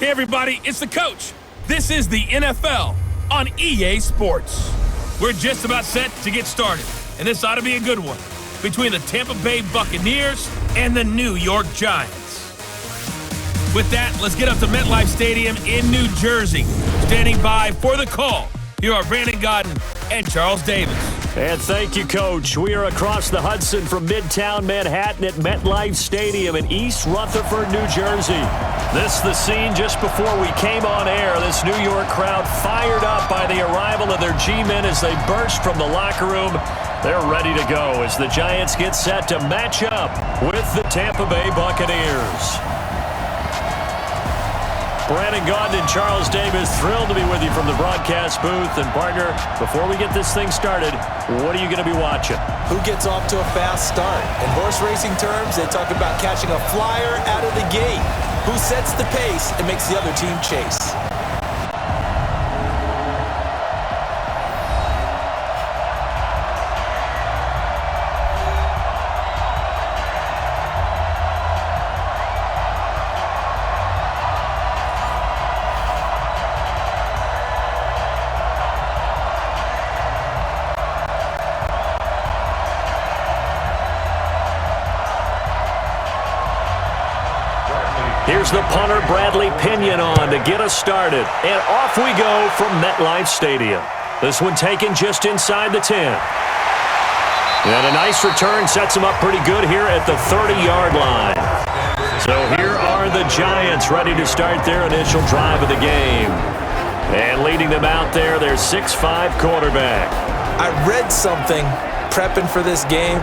Hey everybody, it's the coach. This is the NFL on EA Sports. We're just about set to get started, and this ought to be a good one between the Tampa Bay Buccaneers and the New York Giants. With that, let's get up to MedLife Stadium in New Jersey. Standing by for the call, here are Brandon Godden and Charles Davis. And thank you, Coach. We are across the Hudson from Midtown Manhattan at MetLife Stadium in East Rutherford, New Jersey. This is the scene just before we came on air. This New York crowd fired up by the arrival of their G-men as they burst from the locker room. They're ready to go as the Giants get set to match up with the Tampa Bay Buccaneers. Brandon Godden and Charles Davis, thrilled to be with you from the broadcast booth. And partner, before we get this thing started, what are you going to be watching? Who gets off to a fast start? In horse racing terms, they talk about catching a flyer out of the gate. Who sets the pace and makes the other team chase? Here's the punter, Bradley Pinion, on to get us started. And off we go from MetLife Stadium. This one taken just inside the 10. And a nice return sets him up pretty good here at the 30-yard line. So here are the Giants ready to start their initial drive of the game. And leading them out there, their 6'5" quarterback. I read something prepping for this game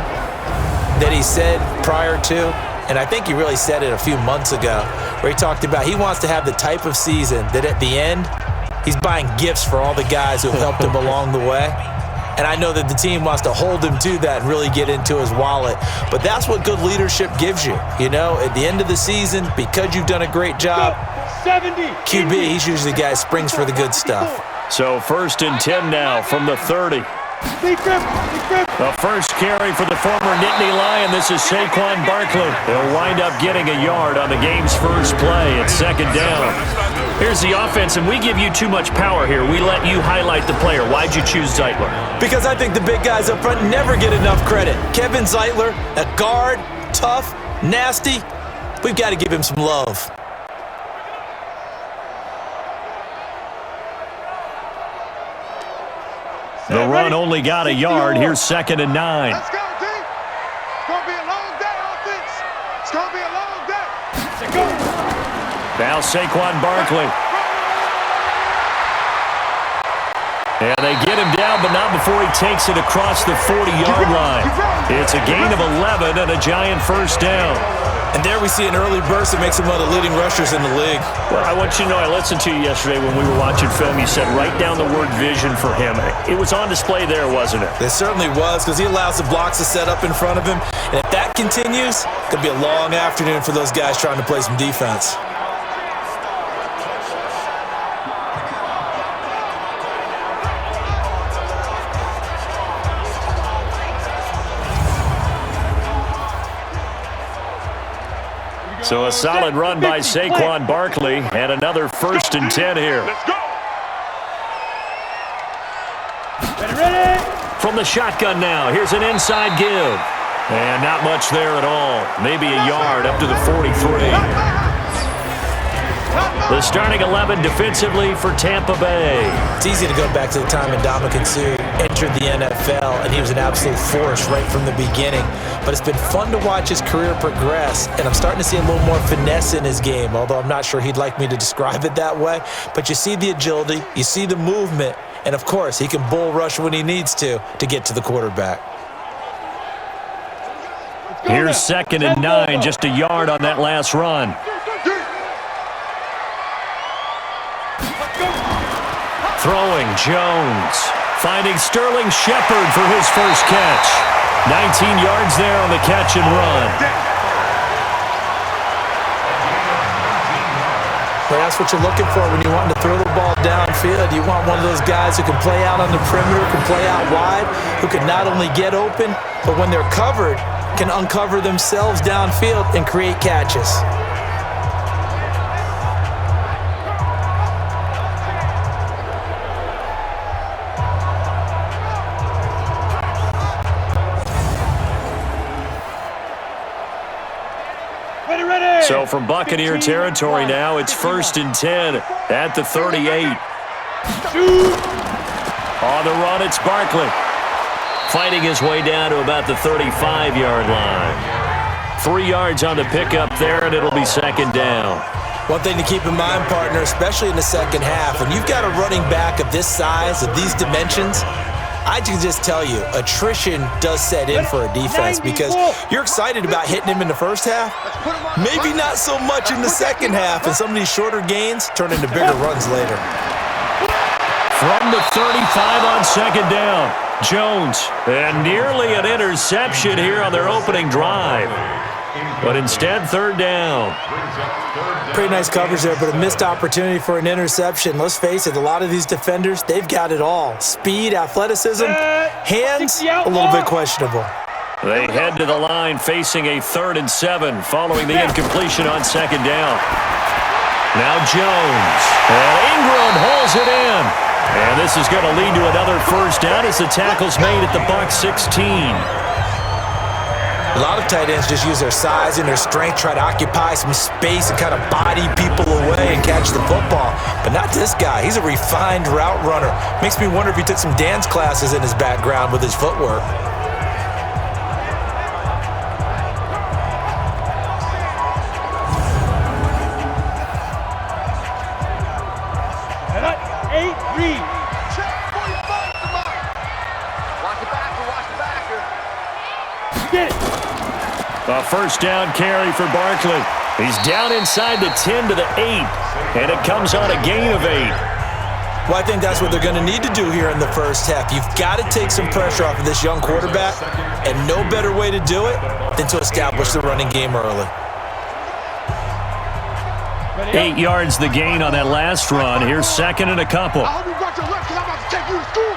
that he said prior to, and I think he really said it a few months ago, where he talked about he wants to have the type of season that at the end, he's buying gifts for all the guys who have helped him along the way. And I know that the team wants to hold him to that and really get into his wallet. But that's what good leadership gives you. You know, at the end of the season, because you've done a great job, QB, he's usually the guy who springs for the good stuff. So 1st and 10 now from the 30. The first carry for the former Nittany Lion. This is Saquon Barkley. He'll wind up getting a yard on the game's first play at 2nd down. Here's the offense, and we give you too much power here. We let you highlight the player. Why'd you choose Zeitler? Because I think the big guys up front never get enough credit. Kevin Zeitler, a guard, tough, nasty. We've got to give him some love. The run only got a yard. Here's 2nd and 9. Let's go, D. It's going to be a long day, offense. It's going to be a long day. Let's go. Now Saquon Barkley. And they get him down, but not before he takes it across the 40-yard line. It's a gain of 11 and a Giant first down. And there we see an early burst that makes him one of the leading rushers in the league. Well, I want you to know, I listened to you yesterday when we were watching film. You said write down the word vision for him. It was on display there, wasn't it? It certainly was, because he allows the blocks to set up in front of him. And if that continues, it could be a long afternoon for those guys trying to play some defense. So a solid run by Saquon Barkley and another 1st and 10 here. Let's go. Ready. From the shotgun now, here's an inside give. And not much there at all. Maybe a yard up to the 43. The starting 11 defensively for Tampa Bay. It's easy to go back to the time Ndamukong Suh entered the NFL, and he was an absolute force right from the beginning. But it's been fun to watch his career progress, and I'm starting to see a little more finesse in his game, although I'm not sure he'd like me to describe it that way. But you see the agility, you see the movement, and of course, he can bull rush when he needs to get to the quarterback. Here's 2nd and 9, just a yard on that last run. Throwing Jones, finding Sterling Shepard for his first catch. 19 yards there on the catch and run. Well, that's what you're looking for when you want to throw the ball downfield. You want one of those guys who can play out on the perimeter, can play out wide, who can not only get open, but when they're covered, can uncover themselves downfield and create catches. from Buccaneer territory now. It's 1st and 10 at the 38. On the run, it's Barkley. Fighting his way down to about the 35-yard line. 3 yards on the pickup there, and it'll be 2nd down. One thing to keep in mind, partner, especially in the second half, when you've got a running back of this size, of these dimensions, I can just tell you, attrition does set in for a defense because you're excited about hitting him in the first half. Maybe not so much in the second half, and some of these shorter gains turn into bigger runs later. From the 35 on 2nd down, Jones, and nearly an interception here on their opening drive. But instead, 3rd down. Pretty nice coverage there, but a missed opportunity for an interception. Let's face it, a lot of these defenders, they've got it all. Speed, athleticism, hands, a little bit questionable. They head to the line facing a 3rd and 7 following the incompletion on 2nd down. Now Jones, and Ingram holds it in. And this is going to lead to another 1st down as the tackle's made at the Bucs 16. A lot of tight ends just use their size and their strength, try to occupy some space and kind of body people away and catch the football. But not this guy. He's a refined route runner. Makes me wonder if he took some dance classes in his background with his footwork. A 1st down carry for Barkley. He's down inside the 10 to the 8, and it comes on a gain of 8. Well, I think that's what they're going to need to do here in the first half. You've got to take some pressure off of this young quarterback, and no better way to do it than to establish the running game early. 8 yards the gain on that last run. Here's 2nd and a couple. I hope you got your left because I'm about to take you to school.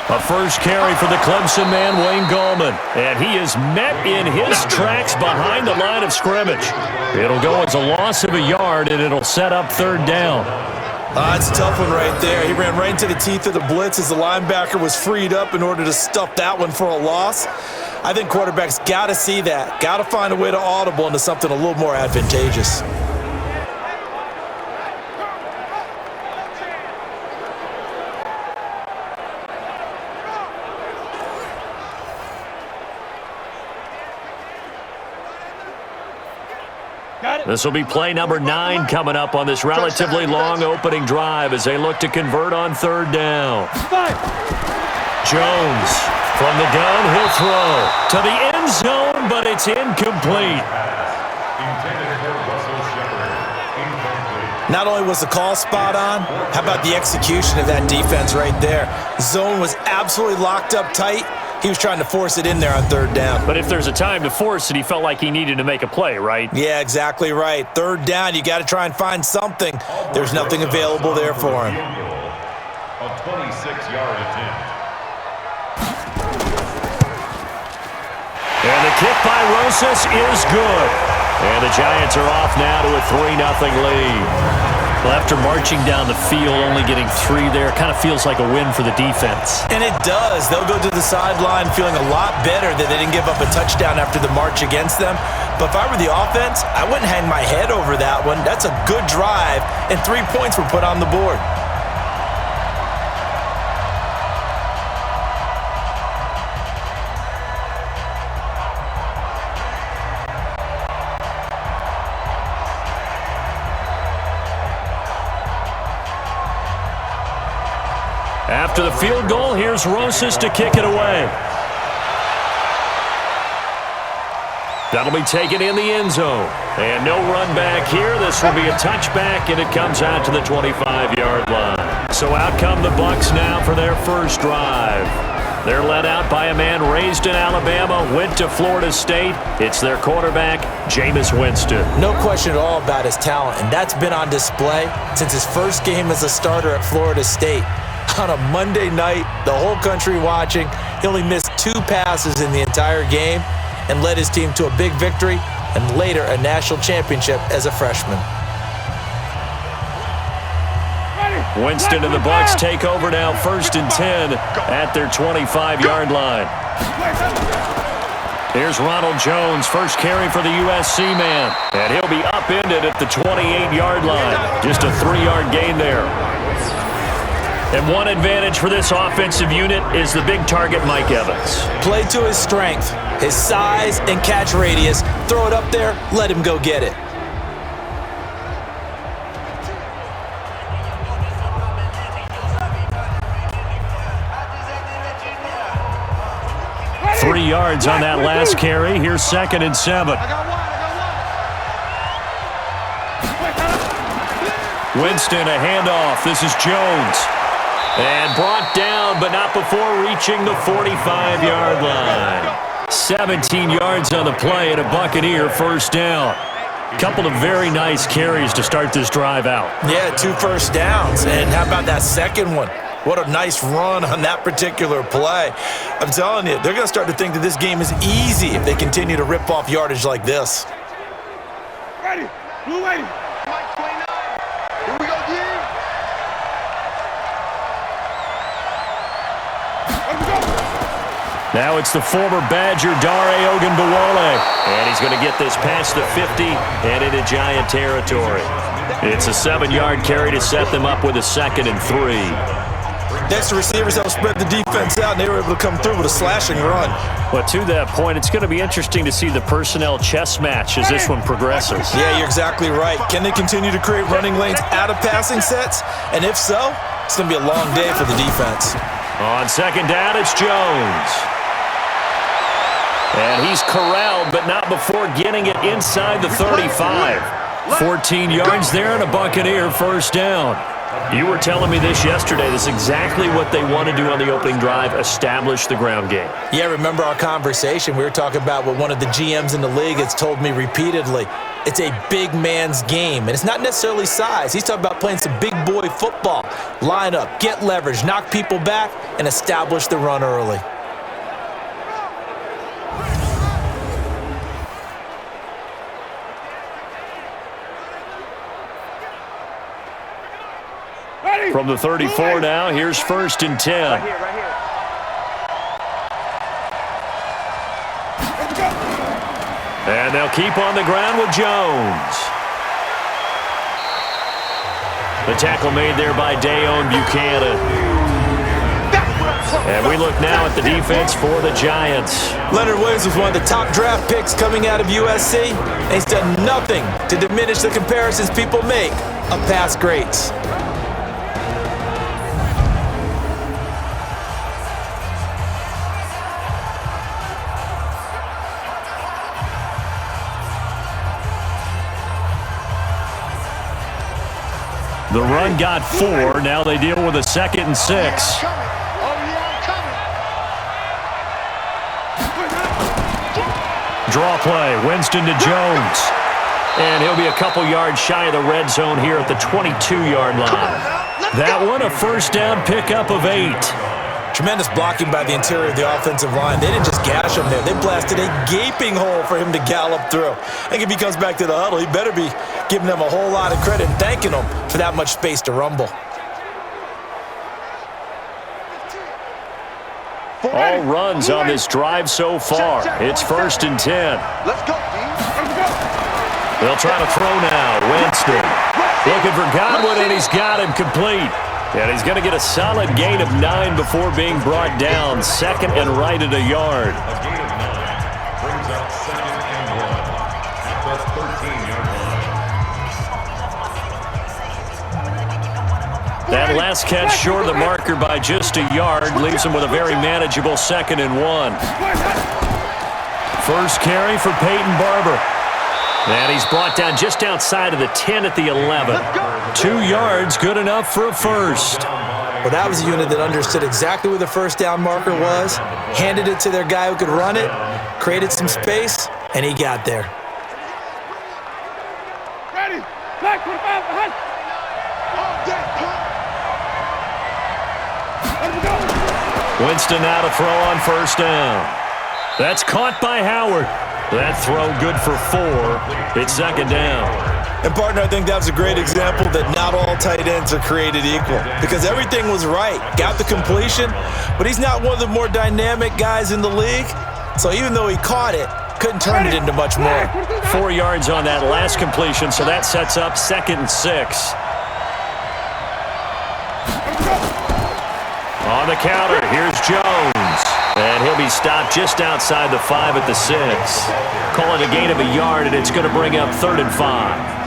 A 1st carry for the Clemson man, Wayne Gallman. And he is met in his tracks behind the line of scrimmage. It'll go as a loss of a yard, and it'll set up 3rd down. It's a tough one right there. He ran right into the teeth of the blitz as the linebacker was freed up in order to stuff that one for a loss. I think quarterbacks got to see that. Got to find a way to audible into something a little more advantageous. This will be play number 9 coming up on this relatively long opening drive as they look to convert on 3rd down. Jones from the gun, he'll throw to the end zone, but it's incomplete. Not only was the call spot on, how about the execution of that defense right there? Zone was absolutely locked up tight. He was trying to force it in there on 3rd down. But if there's a time to force it, he felt like he needed to make a play, right? Yeah, exactly right. 3rd down, you got to try and find something. There's nothing available there for him. A 26-yard attempt. And the kick by Rosas is good. And the Giants are off now to a 3-0 lead. Well, after marching down the field, only getting 3 there, kind of feels like a win for the defense. And it does. They'll go to the sideline feeling a lot better that they didn't give up a touchdown after the march against them. But if I were the offense, I wouldn't hang my head over that one. That's a good drive, and 3 points were put on the board. After the field goal, here's Rosas to kick it away. That'll be taken in the end zone. And no run back here. This will be a touchback, and it comes out to the 25-yard line. So out come the Bucs now for their first drive. They're led out by a man raised in Alabama, went to Florida State. It's their quarterback, Jameis Winston. No question at all about his talent, and that's been on display since his first game as a starter at Florida State. On a Monday night, the whole country watching, he only missed 2 passes in the entire game and led his team to a big victory and later a national championship as a freshman. Winston and the Bucs take over now, 1st and 10 at their 25-yard line. Here's Ronald Jones, first carry for the USC man. And he'll be upended at the 28-yard line. Just a 3-yard gain there. And one advantage for this offensive unit is the big target, Mike Evans. Play to his strength, his size and catch radius. Throw it up there, let him go get it. Three yards on that last carry. Here's 2nd and 7. Winston, a handoff. This is Jones. And brought down, but not before reaching the 45-yard line. 17 yards on the play and a Buccaneer first down. Couple of very nice carries to start this drive out. Yeah, 2 first downs. And how about that second one? What a nice run on that particular play. I'm telling you, they're going to start to think that this game is easy if they continue to rip off yardage like this. Ready. Blue lady. Mike 29. Here we go, D. Let's go. Now it's the former Badger, Dare Ogunbowale. And he's going to get this past the 50 and into Giant territory. It's a 7-yard carry to set them up with a 2nd and 3. Next, the receivers helped spread the defense out, and they were able to come through with a slashing run. But to that point, it's going to be interesting to see the personnel chess match as this one progresses. Yeah, you're exactly right. Can they continue to create running lanes out of passing sets? And if so, it's going to be a long day for the defense. On 2nd down, it's Jones. And he's corralled, but not before getting it inside the 35. 14 yards there and a Buccaneer first down. You were telling me this yesterday. This is exactly what they want to do on the opening drive, establish the ground game. Yeah, remember our conversation? We were talking about what one of the GMs in the league has told me repeatedly. It's a big man's game, and it's not necessarily size. He's talking about playing some big boy football. Line up, get leverage, knock people back, and establish the run early. From the 34 now, here's 1st and 10. Right here. Let's go. And they'll keep on the ground with Jones. The tackle made there by Dayon Buchanan. And we look now at the defense for the Giants. Leonard Williams was one of the top draft picks coming out of USC. And he's done nothing to diminish the comparisons people make of past greats. The run got 4. Now they deal with a 2nd and 6. Draw play. Winston to Jones. And he'll be a couple yards shy of the red zone here at the 22-yard line. That one, a first down pickup of 8. Tremendous blocking by the interior of the offensive line. They didn't just gash him there. They blasted a gaping hole for him to gallop through. I think if he comes back to the huddle, he better be giving them a whole lot of credit and thanking them for that much space to rumble. All runs on this drive so far. It's 1st and 10. Let's go, Let's go. They'll try to throw now. Winston looking for Godwin, and he's got him complete. And he's going to get a solid gain of 9 before being brought down. 2nd and right at a yard. A gain of 9 brings out 2nd and 1 at the 13-yard line. That last catch short of the marker by just a yard leaves him with a very manageable 2nd and 1. First carry for Peyton Barber. And he's brought down just outside of the 10 at the 11. 2 yards, good enough for a first. Well, that was a unit that understood exactly where the first down marker was, handed it to their guy who could run it, created some space, and he got there. Ready. Black 45 behind. Winston now to throw on first down. That's caught by Howard. That throw good for 4. It's 2nd down. And, partner, I think that was a great example that not all tight ends are created equal because everything was right. Got the completion, but he's not one of the more dynamic guys in the league. So even though he caught it, couldn't turn it into much more. 4 yards on that last completion, so that sets up 2nd and 6. On the counter, here's Jones. And he'll be stopped just outside the 5 at the 6. Call it a gain of a yard, and it's going to bring up 3rd and 5.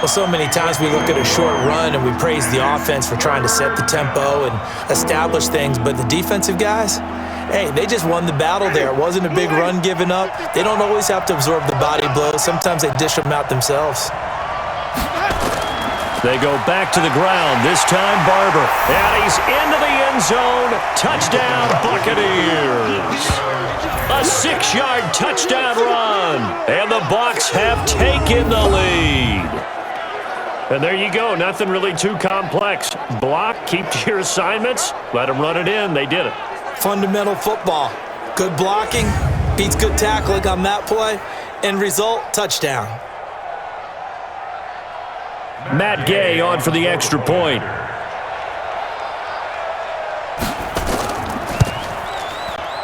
Well, so many times we look at a short run and we praise the offense for trying to set the tempo and establish things, but the defensive guys, hey, they just won the battle there. It wasn't a big run given up. They don't always have to absorb the body blows. Sometimes they dish them out themselves. They go back to the ground, this time Barber. And he's into the end zone. Touchdown, Buccaneers. A 6-yard touchdown run. And the Bucs have taken the lead. And there you go. Nothing really too complex. Block, keep to your assignments, let them run it in. They did it. Fundamental football. Good blocking beats good tackling on that play. End result, touchdown. Matt Gay on for the extra point.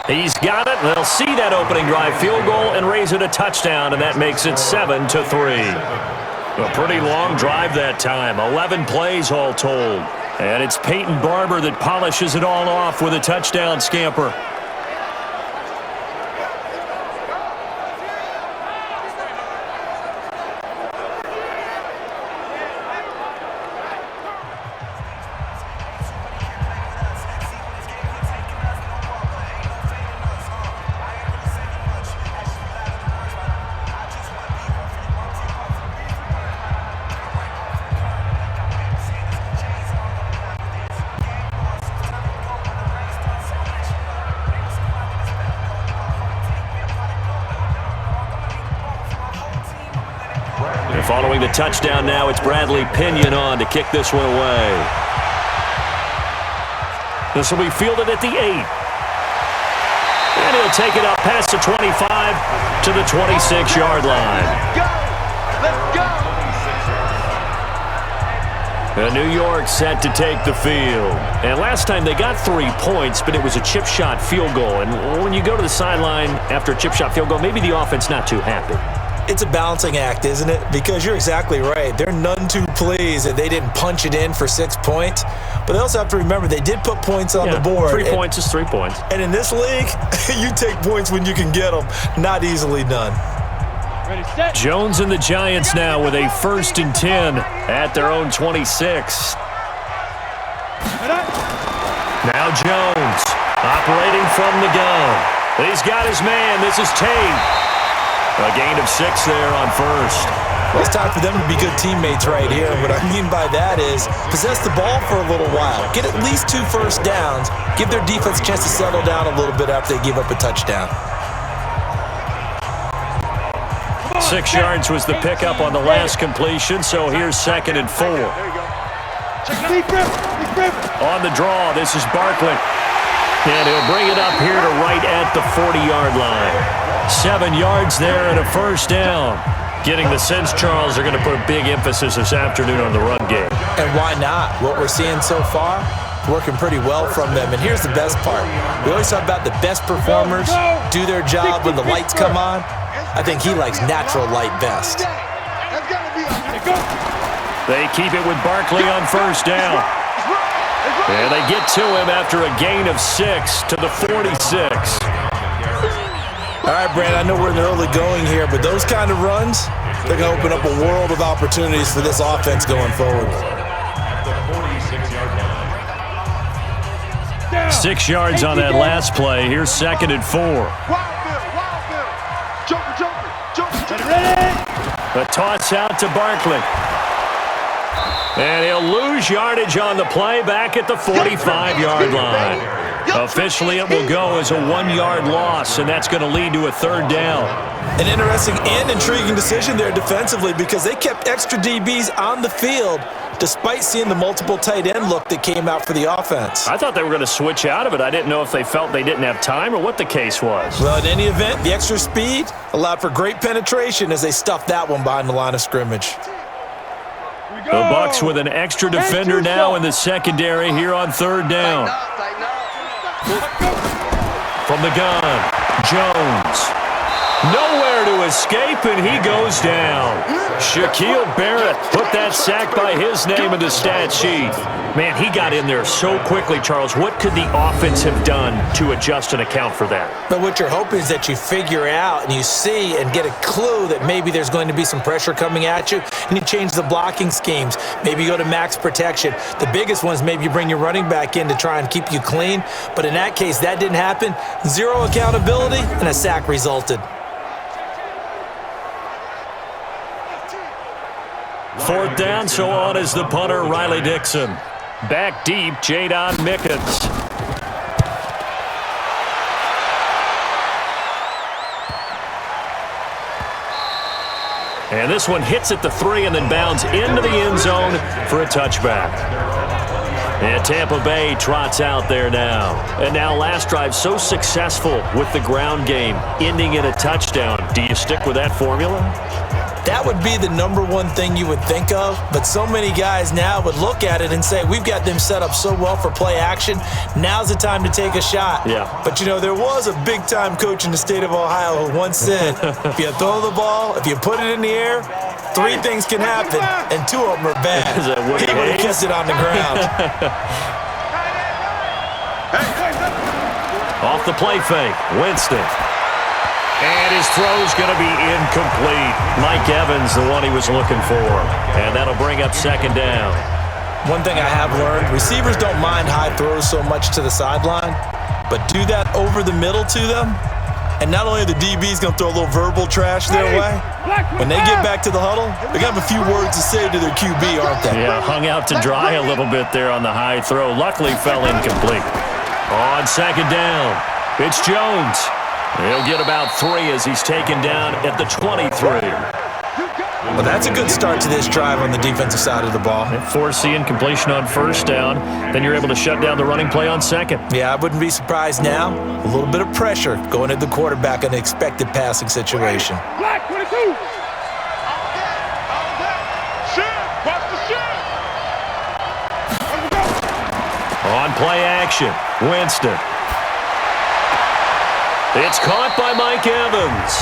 He's got it. They'll see that opening drive field goal and raise it a touchdown, and that makes it 7-3. A pretty long drive that time. 11 plays all told. And it's Peyton Barber that polishes it all off with a touchdown scamper. Following the touchdown now, it's Bradley Pinion on to kick this one away. This will be fielded at the 8. And he'll take it up past the 25 to the 26-yard line. And New York set to take the field. And last time they got 3 points, but it was a chip shot field goal. And when you go to the sideline after a chip shot field goal, maybe the offense not too happy. It's a balancing act, isn't it? Because you're exactly right. They're none too pleased that they didn't punch it in for 6 points. But they also have to remember they did put points on the board. 3 points is 3 points. And in this league, you take points when you can get them. Not easily done. Ready, set. Jones and the Giants now with a 1st and 10 at their own 26. Now Jones operating from the gun. He's got his man. This is Tate. A gain of 6 there on 1st. Well, it's time for them to be good teammates right here. What I mean by that is possess the ball for a little while. Get at least 2 first downs. Give their defense a chance to settle down a little bit after they give up a touchdown. 6 yards was the pickup on the last completion, so here's 2nd and 4. On the draw, this is Barkley. And he'll bring it up here to right at the 40-yard line. 7 yards there and a 1st down. Getting the sense, Charles, they're going to put a big emphasis this afternoon on the run game. And why not? What we're seeing so far, working pretty well from them. And here's the best part. We always talk about the best performers do their job when the lights come on. I think he likes natural light best. They keep it with Barkley on 1st down. And they get to him after a gain of 6 to the 46. All right, Brand, I know we're in the early going here, but those kind of runs, they're going to open up a world of opportunities for this offense going forward. 6 yards on that last play. Here's 2nd and 4. A toss out to Barkley. And he'll lose yardage on the play back at the 45-yard line. Officially, it will go as a 1-yard loss, and that's going to lead to a 3rd down. An interesting and intriguing decision there defensively because they kept extra DBs on the field despite seeing the multiple tight end look that came out for the offense. I thought they were going to switch out of it. I didn't know if they felt they didn't have time or what the case was. Well, in any event, the extra speed allowed for great penetration as they stuffed that one behind the line of scrimmage. The Bucs with an extra defender now in the secondary here on 3rd down. From the gun, Jones. Nowhere to escape, and he goes down. Shaquille Barrett put that sack by his name in the stat sheet. Man, he got in there so quickly, Charles. What could the offense have done to adjust and account for that? But what you're hoping is that you figure out and you see and get a clue that maybe there's going to be some pressure coming at you, and you change the blocking schemes. Maybe you go to max protection. The biggest one is maybe you bring your running back in to try and keep you clean. But in that case, that didn't happen. Zero accountability, and a sack resulted. Fourth down, so on is the punter, Riley Dixon. Back deep, Jadon Mickens. And this one hits at the 3 and then bounds into the end zone for a touchback. And Tampa Bay trots out there now. And now last drive so successful with the ground game, ending in a touchdown. Do you stick with that formula? That would be the number one thing you would think of, but so many guys now would look at it and say, we've got them set up so well for play action, now's the time to take a shot. Yeah. But, you know, there was a big-time coach in the state of Ohio who once said, if you throw the ball, if you put it in the air, 3 things can happen, and 2 of them are bad. Is that what he would have kissed it on the ground. Off the play fake, Winston. And his throw's going to be incomplete. Mike Evans, the one he was looking for. And that'll bring up second down. One thing I have learned, receivers don't mind high throws so much to the sideline, but do that over the middle to them, and not only are the DBs going to throw a little verbal trash their way, when they get back to the huddle, they're going to have a few words to say to their QB, aren't they? Yeah, hung out to dry a little bit there on the high throw. Luckily fell incomplete. On second down, it's Jones. He'll get about 3 as he's taken down at the 23. Well, that's a good start to this drive on the defensive side of the ball. Force the incompletion on first down. Then you're able to shut down the running play on second. Yeah, I wouldn't be surprised now. A little bit of pressure going at the quarterback in an expected passing situation. Black 22. On play action, Winston. It's caught by Mike Evans.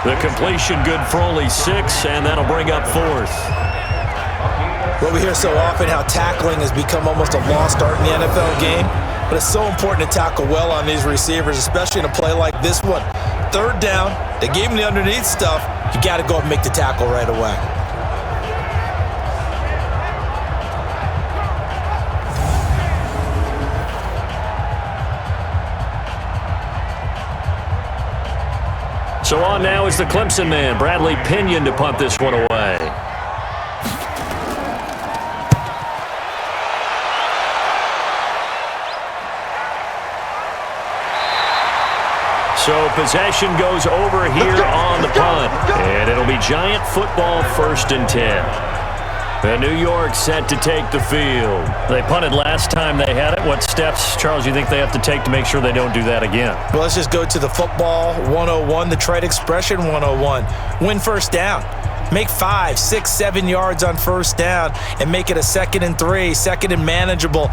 The completion good for only 6, and that'll bring up 4th. Well, we hear so often how tackling has become almost a lost art in the NFL game, but it's so important to tackle well on these receivers, especially in a play like this one. 3rd down, they gave him the underneath stuff. You got to go and make the tackle right away. So on now is the Clemson man, Bradley Pinion, to punt this one away. So possession goes over here on the punt. And it'll be Giant football 1st and 10. And New York set to take the field. They punted last time they had it. What steps, Charles, do you think they have to take to make sure they don't do that again? Well, let's just go to the football 101, the trade expression 101. Win first down. Make 5, 6, 7 yards on first down and make it a 2nd and 3, 2nd and manageable.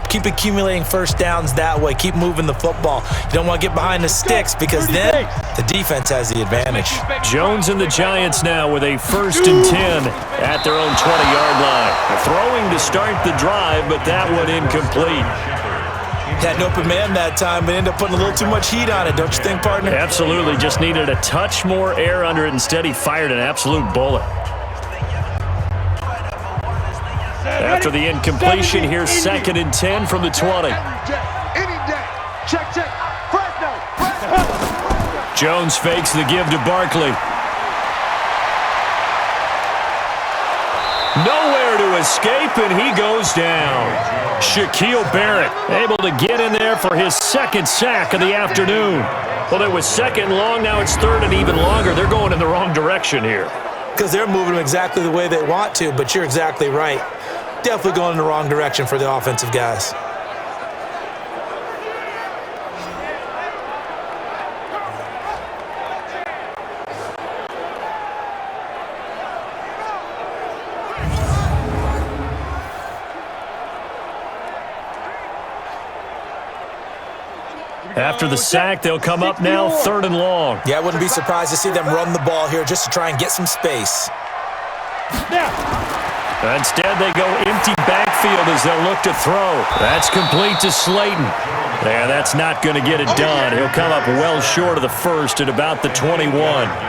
Keep accumulating first downs that way. Keep moving the football. You don't want to get behind the sticks because then the defense has the advantage. Jones and the Giants now with a 1st and 10 at their own 20-yard line. Throwing to start the drive, but that one incomplete. Had an open man that time, but ended up putting a little too much heat on it, don't you think, partner? Absolutely. Just needed a touch more air under it. Instead, he fired an absolute bullet. After the incompletion, here's 2nd and 10 from the 20. Jones fakes the give to Barkley. Nowhere to escape, and he goes down. Shaquille Barrett able to get in there for his 2nd sack of the afternoon. Well, it was 2nd long, now it's 3rd and even longer. They're going in the wrong direction here. Because they're moving them exactly the way they want to, but you're exactly right. Definitely going in the wrong direction for the offensive guys. After the sack, they'll come up now 3rd and long. Yeah, I wouldn't be surprised to see them run the ball here just to try and get some space. Instead, they go empty backfield as they'll look to throw. That's complete to Slayton. Yeah, that's not going to get it done. He'll come up well short of the first at about the 21.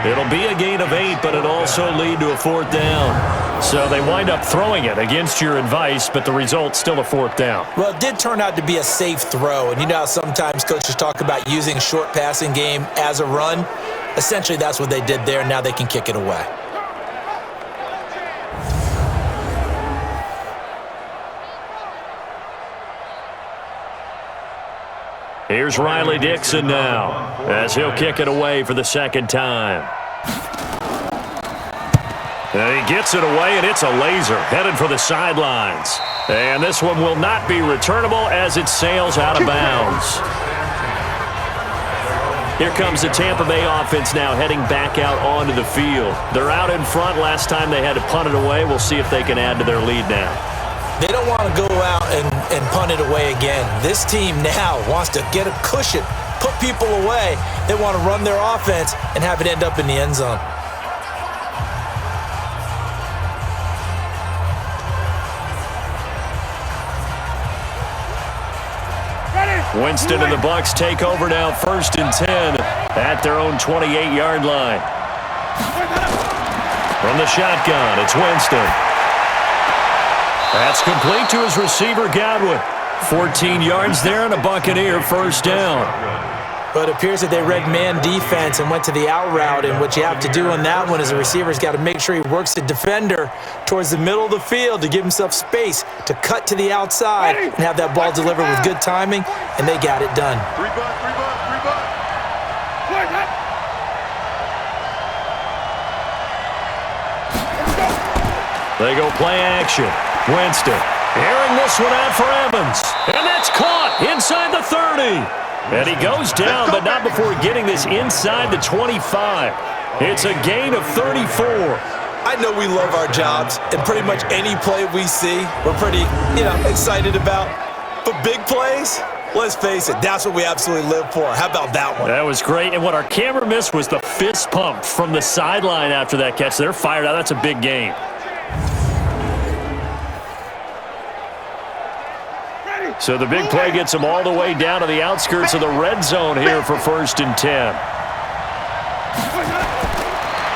It'll be a gain of 8, but it'll also lead to a 4th down. So they wind up throwing it against your advice, but the result's still a 4th down. Well, it did turn out to be a safe throw. And you know how sometimes coaches talk about using a short passing game as a run? Essentially, that's what they did there. Now they can kick it away. Here's Riley Dixon now as he'll kick it away for the 2nd time. And he gets it away, and it's a laser headed for the sidelines. And this one will not be returnable as it sails out of bounds. Here comes the Tampa Bay offense now heading back out onto the field. They're out in front. Last time they had to punt it away. We'll see if they can add to their lead now. They don't want to go out and punt it away again. This team now wants to get a cushion, put people away. They want to run their offense and have it end up in the end zone. Winston and the Bucs take over now 1st and 10 at their own 28-yard line. From the shotgun, it's Winston. That's complete to his receiver, Godwin. 14 yards there and a Buccaneer 1st down. But it appears that they read man defense and went to the out route, and what you have to do on that one is the receiver's got to make sure he works the defender towards the middle of the field to give himself space to cut to the outside and have that ball delivered with good timing, and they got it done. They go play action. Winston airing this one out for Evans, and that's caught inside the 30. And he goes down, but not before getting this inside the 25. It's a gain of 34. I know we love our jobs, and pretty much any play we see, we're pretty, excited about. But big plays, let's face it, that's what we absolutely live for. How about that one? That was great, and what our camera missed was the fist pump from the sideline after that catch. They're fired out. That's a big game. So the big play gets them all the way down to the outskirts of the red zone here for 1st and 10.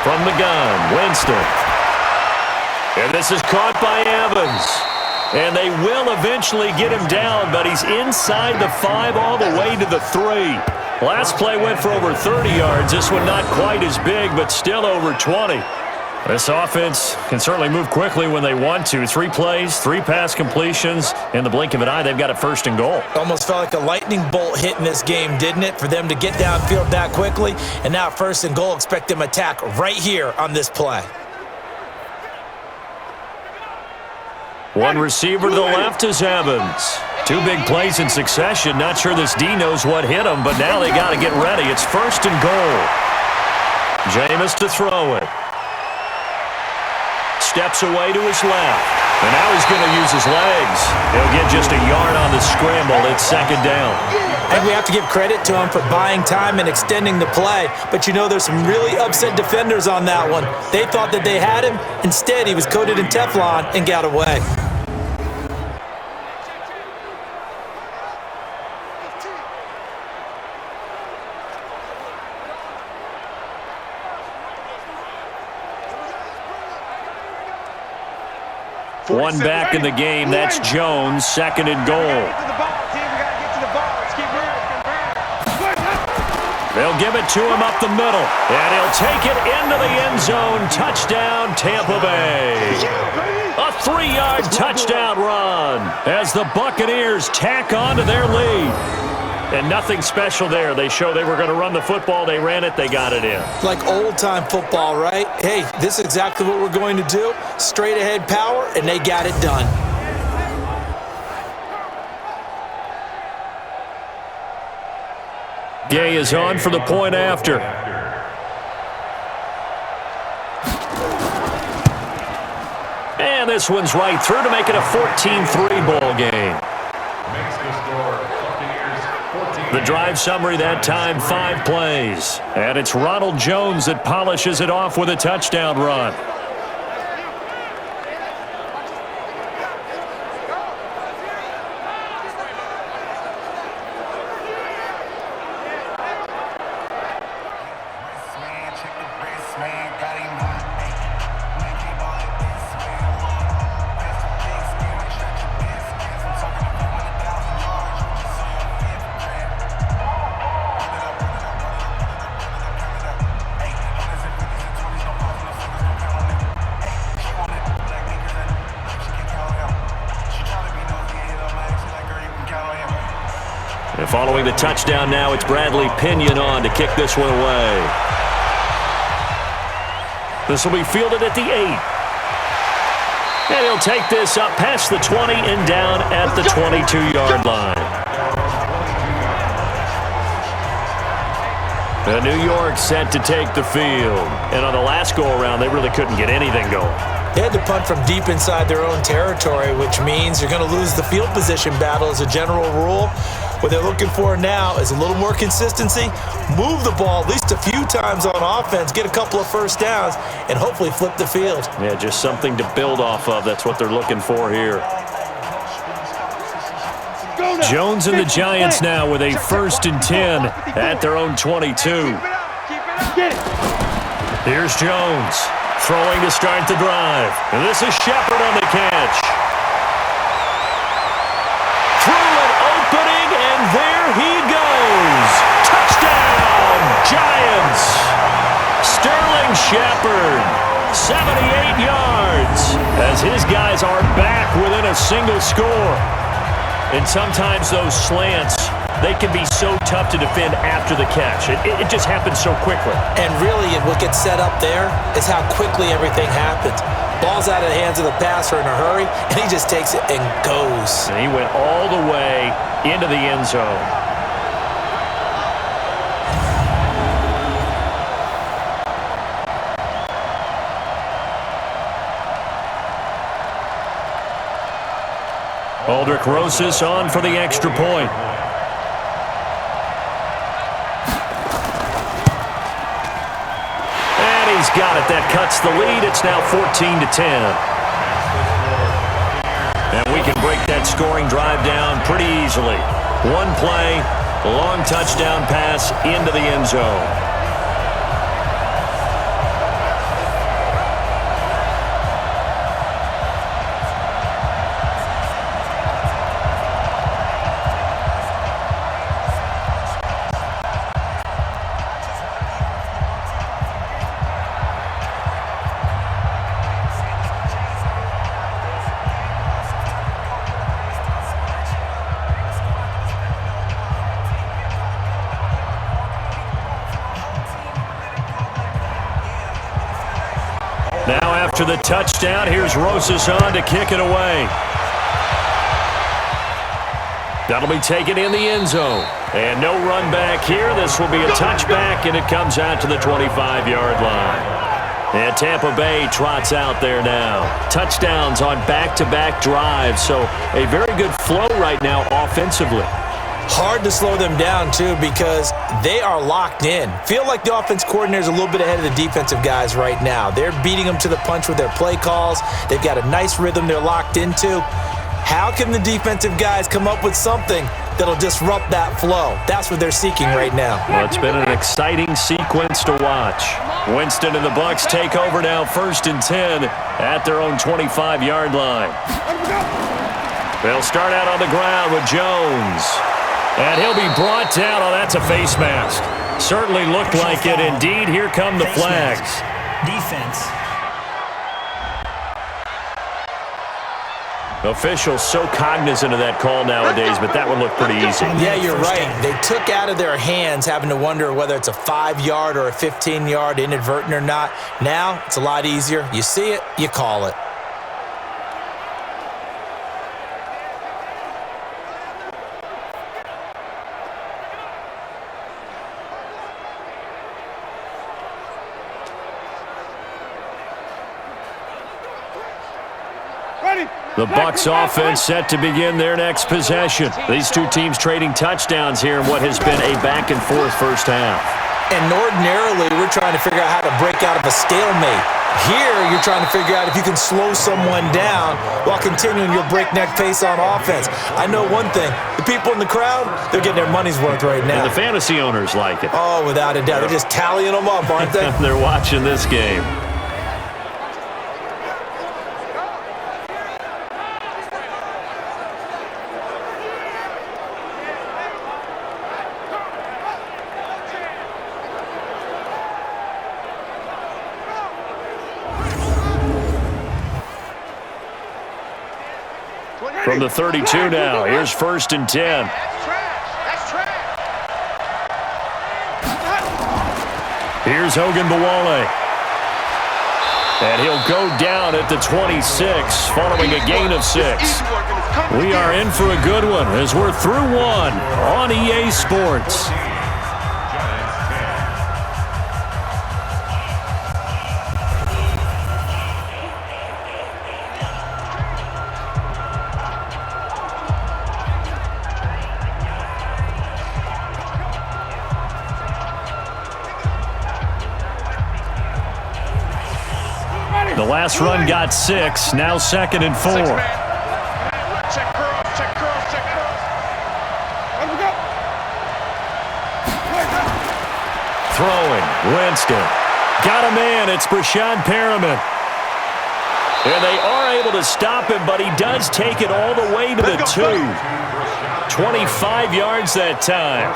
From the gun, Winston. And this is caught by Evans. And they will eventually get him down, but he's inside the 5 all the way to the 3. Last play went for over 30 yards. This one not quite as big, but still over 20. This offense can certainly move quickly when they want to. 3 plays, 3 pass completions. In the blink of an eye, they've got a 1st and goal. Almost felt like a lightning bolt hit in this game, didn't it? For them to get downfield that quickly. And now 1st and goal, expect them to attack right here on this play. One receiver to the left is Evans. 2 big plays in succession. Not sure this D knows what hit him, but now they got to get ready. It's 1st and goal. Jameis to throw it. Steps away to his left. And now he's going to use his legs. He'll get just a yard on the scramble. It's 2nd down. And we have to give credit to him for buying time and extending the play. But there's some really upset defenders on that one. They thought that they had him. Instead, he was coated in Teflon and got away. One back in the game. That's Jones. 2nd and goal. They'll give it to him up the middle. And he'll take it into the end zone. Touchdown, Tampa Bay. A 3-yard touchdown run as the Buccaneers tack on to their lead. And nothing special there. They show they were going to run the football. They ran it. They got it in. Like old-time football, right? Hey, this is exactly what we're going to do. Straight-ahead power, and they got it done. Gay is on for the point after. And this one's right through to make it a 14-3 ball game. The drive summary that time, 5 plays. And it's Ronald Jones that polishes it off with a touchdown run. And following the touchdown now, it's Bradley Pinion on to kick this one away. This will be fielded at the 8. And he'll take this up past the 20 and down at the 22-yard line. New York set to take the field. And on the last go-around, they really couldn't get anything going. They had to punt from deep inside their own territory, which means you're going to lose the field position battle as a general rule. What they're looking for now is a little more consistency, move the ball at least a few times on offense, get a couple of first downs, and hopefully flip the field. Yeah, just something to build off of. That's what they're looking for here. Jones and the Giants now with a 1st and 10 at their own 22. Here's Jones throwing to start the drive. And this is Shepard on the catch. Through an opening, and there he goes. Touchdown, Giants. Sterling Shepard, 78 yards, as his guys are back within a single score. And sometimes those slants, they can be so tough to defend after the catch. It just happens so quickly. And really, what gets set up there is how quickly everything happens. Ball's out of the hands of the passer in a hurry, and he just takes it and goes. And he went all the way into the end zone. Aldrich Rosas on for the extra point. And he's got it. That cuts the lead. It's now 14-10. And we can break that scoring drive down pretty easily. One play, long touchdown pass into the end zone. Now after the touchdown, here's Rosas on to kick it away. That'll be taken in the end zone. And no run back here. This will be a touchback, and it comes out to the 25-yard line. And Tampa Bay trots out there now. Touchdowns on back-to-back drives, so a very good flow right now offensively. Hard to slow them down, too, because they are locked in. Feel like the offense coordinator is a little bit ahead of the defensive guys right now. They're beating them to the punch with their play calls. They've got a nice rhythm they're locked into. How can the defensive guys come up with something that'll disrupt that flow? That's what they're seeking right now. Well, it's been an exciting sequence to watch. Winston and the Bucs take over now, 1st and 10 at their own 25-yard line. They'll start out on the ground with Jones. And he'll be brought down. Oh, that's a face mask. Certainly looked like it. Indeed, here come the flags. Defense. Officials so cognizant of that call nowadays, but that one looked pretty easy. Yeah, you're right. They took out of their hands having to wonder whether it's a 5-yard or a 15-yard inadvertent or not. Now, it's a lot easier. You see it, you call it. Ready? The Bucs offense set to begin their next possession. These two teams trading touchdowns here in what has been a back-and-forth first half. And ordinarily, we're trying to figure out how to break out of a stalemate. Here, you're trying to figure out if you can slow someone down while continuing your breakneck pace on offense. I know one thing. The people in the crowd, they're getting their money's worth right now. And the fantasy owners like it. Oh, without a doubt. They're just tallying them up, aren't they? They're watching this game. From the 32 now, here's 1st and 10. Here's Hogan Bawale. And he'll go down at the 26 following a gain of 6. We are in for a good one as we're through one on EA Sports. The last run got 6, now 2nd and 4. Check girls, check girls, check girls. Let me go. Throwing, Winston. Got a man, it's Brashad Perriman. And they are able to stop him, but he does take it all the way to the 2. 25 yards that time.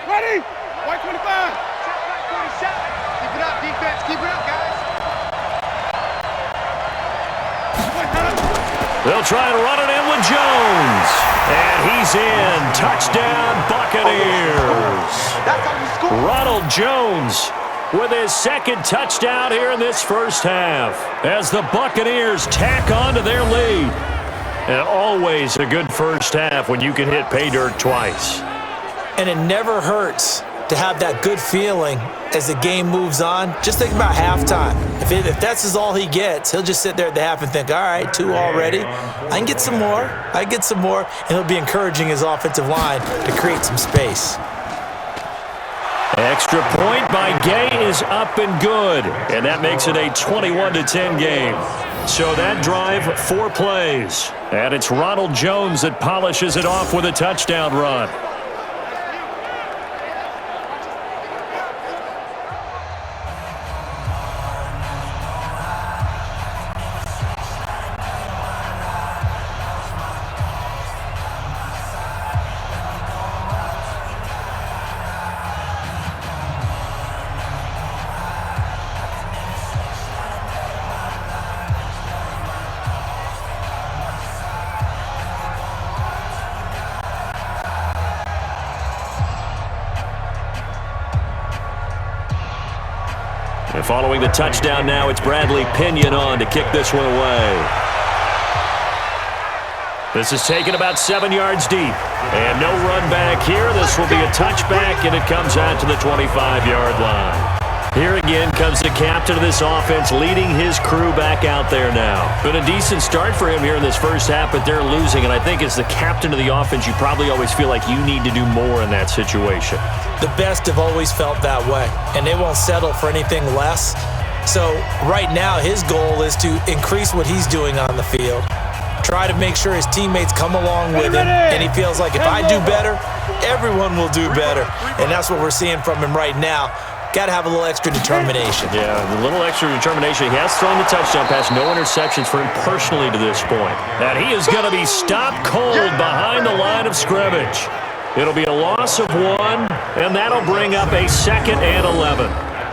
Ready? White 25. Check 27. Keep it up, defense. Keep it up, guys. They'll try and run it in with Jones. And he's in. Touchdown, Buccaneers. That's how you score. Ronald Jones with his 2nd touchdown here in this first half as the Buccaneers tack on to their lead. And always a good first half when you can hit pay dirt twice. And it never hurts to have that good feeling as the game moves on. Just think about halftime. If that's all he gets, he'll just sit there at the half and think, all right, 2 already. I can get some more. I can get some more. And he'll be encouraging his offensive line to create some space. Extra point by Gay is up and good. And that makes it a 21-10 game. So that drive, 4 plays. And it's Ronald Jones that polishes it off with a touchdown run. And following the touchdown now, it's Bradley Pinion on to kick this one away. This is taken about 7 yards deep. And no run back here. This will be a touchback, and it comes out to the 25-yard line. Here again comes the captain of this offense leading his crew back out there now. Been a decent start for him here in this first half, but they're losing. And I think as the captain of the offense, you probably always feel like you need to do more in that situation. The best have always felt that way, and they won't settle for anything less. So right now, his goal is to increase what he's doing on the field, try to make sure his teammates come along with him, and he feels like if I do better, everyone will do better. And that's what we're seeing from him right now. Got to have a little extra determination. Yeah, a little extra determination. He has thrown the touchdown pass. No interceptions for him personally to this point. And he is going to be stopped cold behind the line of scrimmage. It'll be a loss of 1, and that'll bring up a 2nd and 11.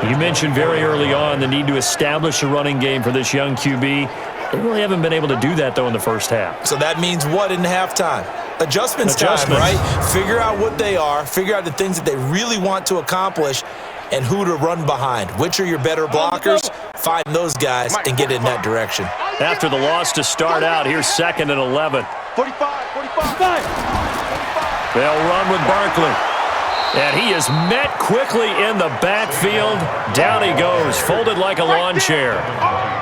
You mentioned very early on the need to establish a running game for this young QB. They really haven't been able to do that, though, in the first half. So that means what in halftime? Adjustments time, right? Figure out what they are, figure out the things that they really want to accomplish, and who to run behind. Which are your better blockers? Find those guys and get in that direction. After the loss to start out, here's 2nd and 11. 45. They'll run with Barkley. And he is met quickly in the backfield. Down he goes, folded like a lawn chair.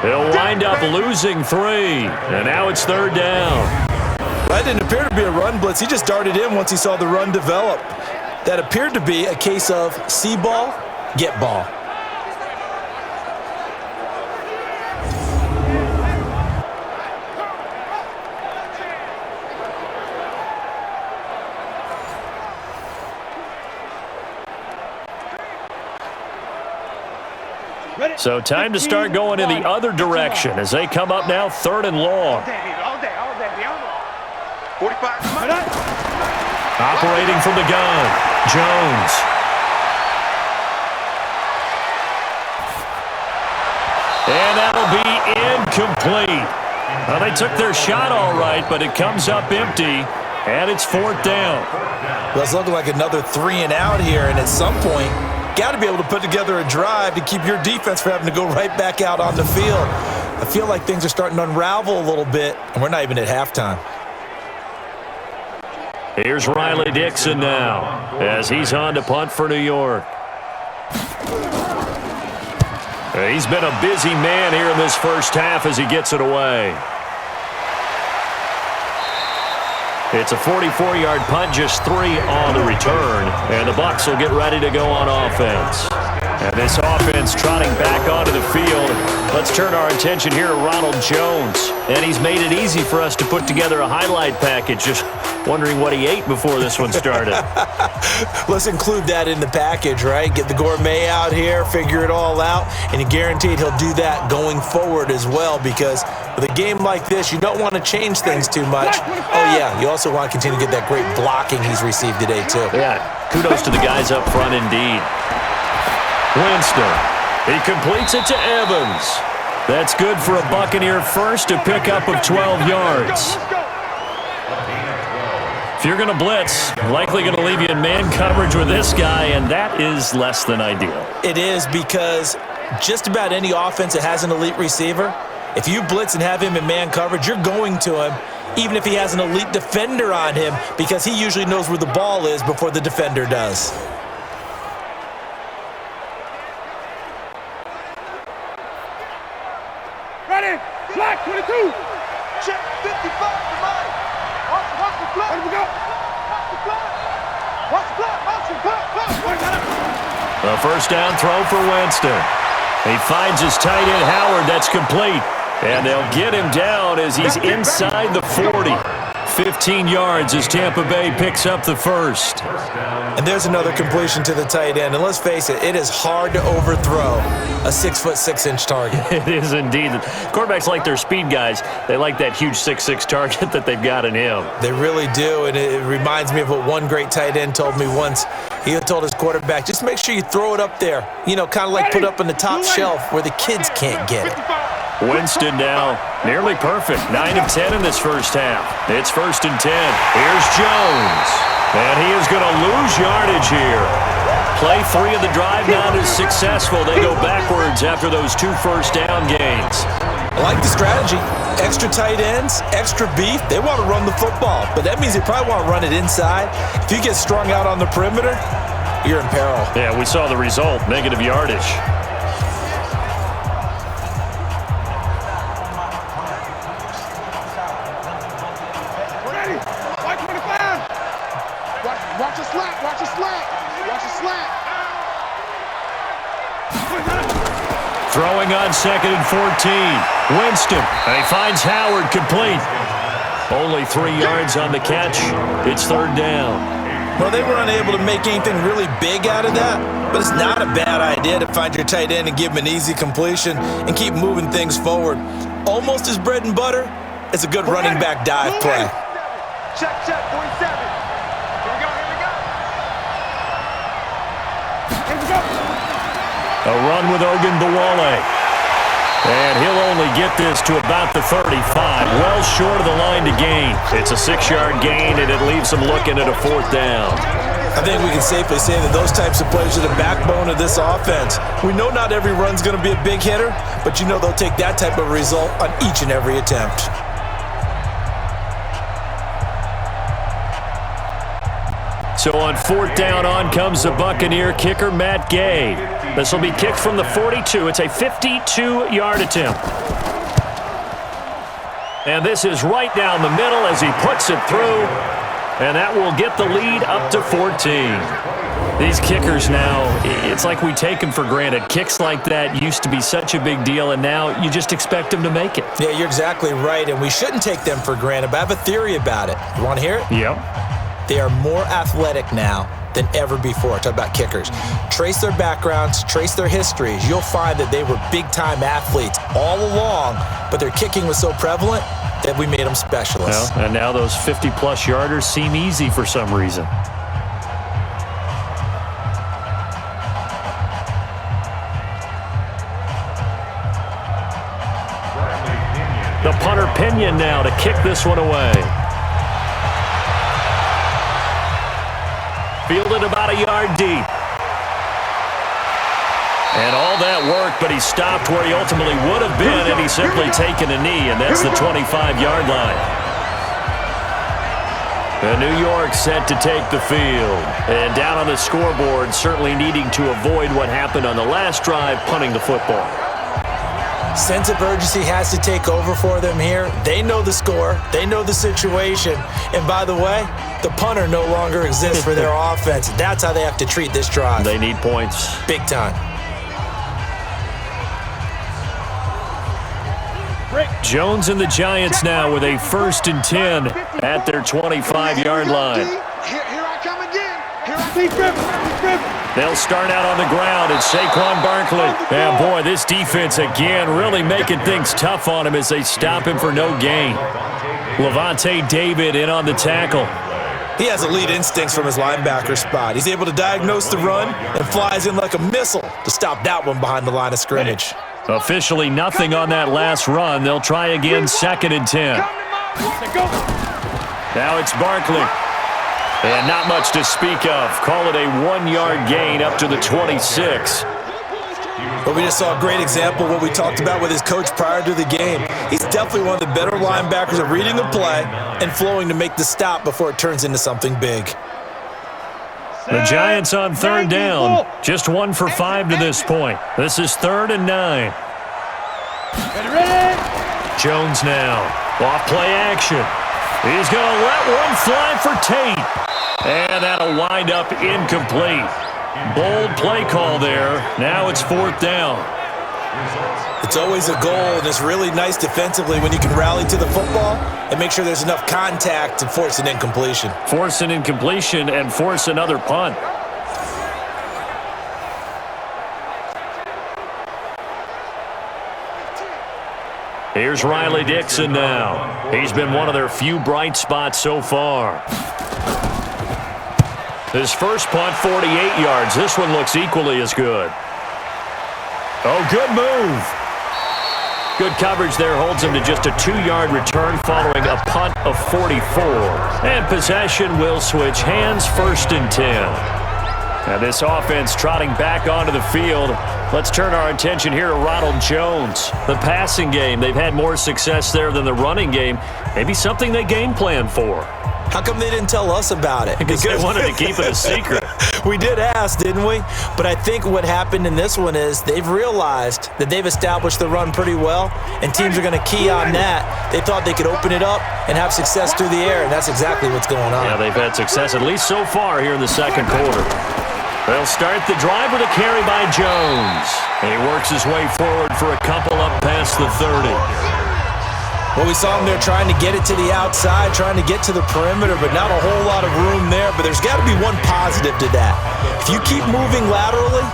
He'll wind up losing 3. And now it's 3rd down. That didn't appear to be a run blitz. He just darted in once he saw the run develop. That appeared to be a case of see ball, get ball. So time to start going in the other direction as they come up now 3rd and long. All day. 45. Operating from the gun, Jones. And that'll be incomplete. Well, they took their shot all right, but it comes up empty, and it's 4th down. Well, it's looking like another 3 and out here, and at some point, got to be able to put together a drive to keep your defense from having to go right back out on the field. I feel like things are starting to unravel a little bit, and we're not even at halftime. Here's Riley Dixon now as he's on to punt for New York. He's been a busy man here in this first half as he gets it away. It's a 44-yard punt, just 3 on the return, and the Bucs will get ready to go on offense. And this offense trotting back onto the field. Let's turn our attention here to Ronald Jones. And he's made it easy for us to put together a highlight package. Just wondering what he ate before this one started. Let's include that in the package, right? Get the gourmet out here, figure it all out, and you're guaranteed he'll do that going forward as well, because with a game like this, you don't want to change things too much. Oh, yeah, you also want to continue to get that great blocking he's received today, too. Yeah, kudos to the guys up front indeed. Winston, he completes it to Evans. That's good for a Buccaneer first, a pickup of 12 yards. If you're going to blitz, likely going to leave you in man coverage with this guy, and that is less than ideal. It is, because just about any offense that has an elite receiver, if you blitz and have him in man coverage, you're going to him, even if he has an elite defender on him, because he usually knows where the ball is before the defender does. Ready, flag 22. Check 55 to Mike. Watch the flag. Where do we go? Watch the flag. Watch the flag. A first down throw for Winston. He finds his tight end Howard. That's complete. And they'll get him down as he's inside the 40. 15 yards as Tampa Bay picks up the first. And there's another completion to the tight end. And let's face it, it is hard to overthrow a 6'6" target. It is indeed. Quarterbacks like their speed guys. They like that huge 6'6" target that they've got in him. They really do, and it reminds me of what one great tight end told me once. He told his quarterback, just make sure you throw it up there. You know, kind of like put up on the top shelf where the kids can't get it. Winston now nearly perfect. 9 of 10 in this first half. It's 1st and 10. Here's Jones. And he is going to lose yardage here. Play 3 of the drive not as successful. They go backwards after those 2 first down gains. I like the strategy. Extra tight ends, extra beef. They want to run the football, but that means they probably want to run it inside. If you get strung out on the perimeter, you're in peril. Yeah, we saw the result, negative yardage. Watch a slap. Watch a slap. Watch a slap. Throwing on 2nd and 14. Winston. And he finds Howard complete. Only 3 yards on the catch. It's 3rd down. Well, they were unable to make anything really big out of that, but it's not a bad idea to find your tight end and give him an easy completion and keep moving things forward. Almost as bread and butter as a good running back dive play. Check, 47. Here we go. A run with Ogunbowale. And he'll only get this to about the 35, well short of the line to gain. It's a 6-yard gain, and it leaves them looking at a 4th down. I think we can safely say that those types of plays are the backbone of this offense. We know not every run's going to be a big hitter, but you know they'll take that type of result on each and every attempt. So on 4th down, on comes the Buccaneer kicker, Matt Gay. This will be kicked from the 42. It's a 52-yard attempt. And this is right down the middle as he puts it through. And that will get the lead up to 14. These kickers now, it's like we take them for granted. Kicks like that used to be such a big deal, and now you just expect them to make it. Yeah, you're exactly right, and we shouldn't take them for granted, but I have a theory about it. You want to hear it? Yep. They are more athletic now than ever before. Talk about kickers. Trace their backgrounds, trace their histories. You'll find that they were big-time athletes all along, but their kicking was so prevalent that we made them specialists. Well, and now those 50-plus yarders seem easy for some reason. The punter Pinion now to kick this one away. Fielded about a yard deep. And all that work, but he stopped where he ultimately would have been had he simply taken a knee, and that's the 25-yard line. And New York set to take the field. And down on the scoreboard, certainly needing to avoid what happened on the last drive, punting the football. Sense of urgency has to take over for them here. They know the score. They know the situation. And by the way, the punter no longer exists for their offense. That's how they have to treat this drive. They need points. Big time. Jones and the Giants now with a 1st and 10 at their 25-yard line. Here I come again. Here I come. They'll start out on the ground. It's Saquon Barkley. And boy, this defense again really making things tough on him as they stop him for no gain. Levante David in on the tackle. He has elite instincts from his linebacker spot. He's able to diagnose the run and flies in like a missile to stop that one behind the line of scrimmage. Officially nothing on that last run. They'll try again 2nd and 10. Now it's Barkley. And not much to speak of. Call it a 1-yard gain up to the 26. But we just saw a great example of what we talked about with his coach prior to the game. He's definitely one of the better linebackers at reading the play and flowing to make the stop before it turns into something big. The Giants on 3rd down. Just 1 for 5 to this point. This is 3rd and 9. Jones now. Off play action. He's going to let one fly for Tate. And that'll wind up incomplete. Bold play call there. Now it's 4th down. It's always a goal, and it's really nice defensively when you can rally to the football and make sure there's enough contact to force an incompletion. Force an incompletion and force another punt. Here's Riley Dixon now. He's been one of their few bright spots so far. His first punt, 48 yards. This one looks equally as good. Oh, good move. Good coverage there holds him to just a 2-yard return following a punt of 44. And possession will switch hands, 1st and 10. And this offense trotting back onto the field. Let's turn our attention here to Ronald Jones. The passing game, they've had more success there than the running game. Maybe something they game plan for. How come they didn't tell us about it? Because they wanted to keep it a secret. We did ask, didn't we? But I think what happened in this one is they've realized that they've established the run pretty well, and teams are going to key on that. They thought they could open it up and have success through the air, and that's exactly what's going on. Yeah, they've had success, at least so far here in the 2nd quarter. They'll start the drive with a carry by Jones. And he works his way forward for a couple up past the 30. Well, we saw him there trying to get it to the outside, trying to get to the perimeter, but not a whole lot of room there. But there's got to be one positive to that. If you keep moving laterally,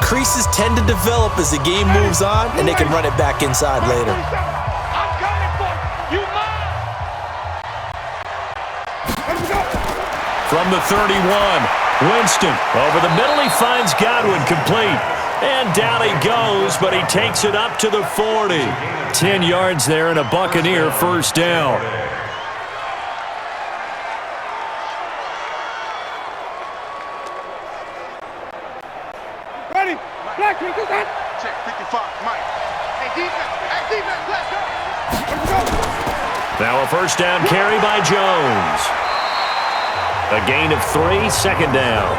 creases tend to develop as the game moves on, and they can run it back inside later. I'm coming for you. From the 31, Winston over the middle. He finds Godwin complete. And down he goes, but he takes it up to the 40. 10 yards there and a Buccaneer first down. Ready? Black, check 55, Mike. Hey, defense, let's go. Now a first down carry by Jones. A gain of 3, second down.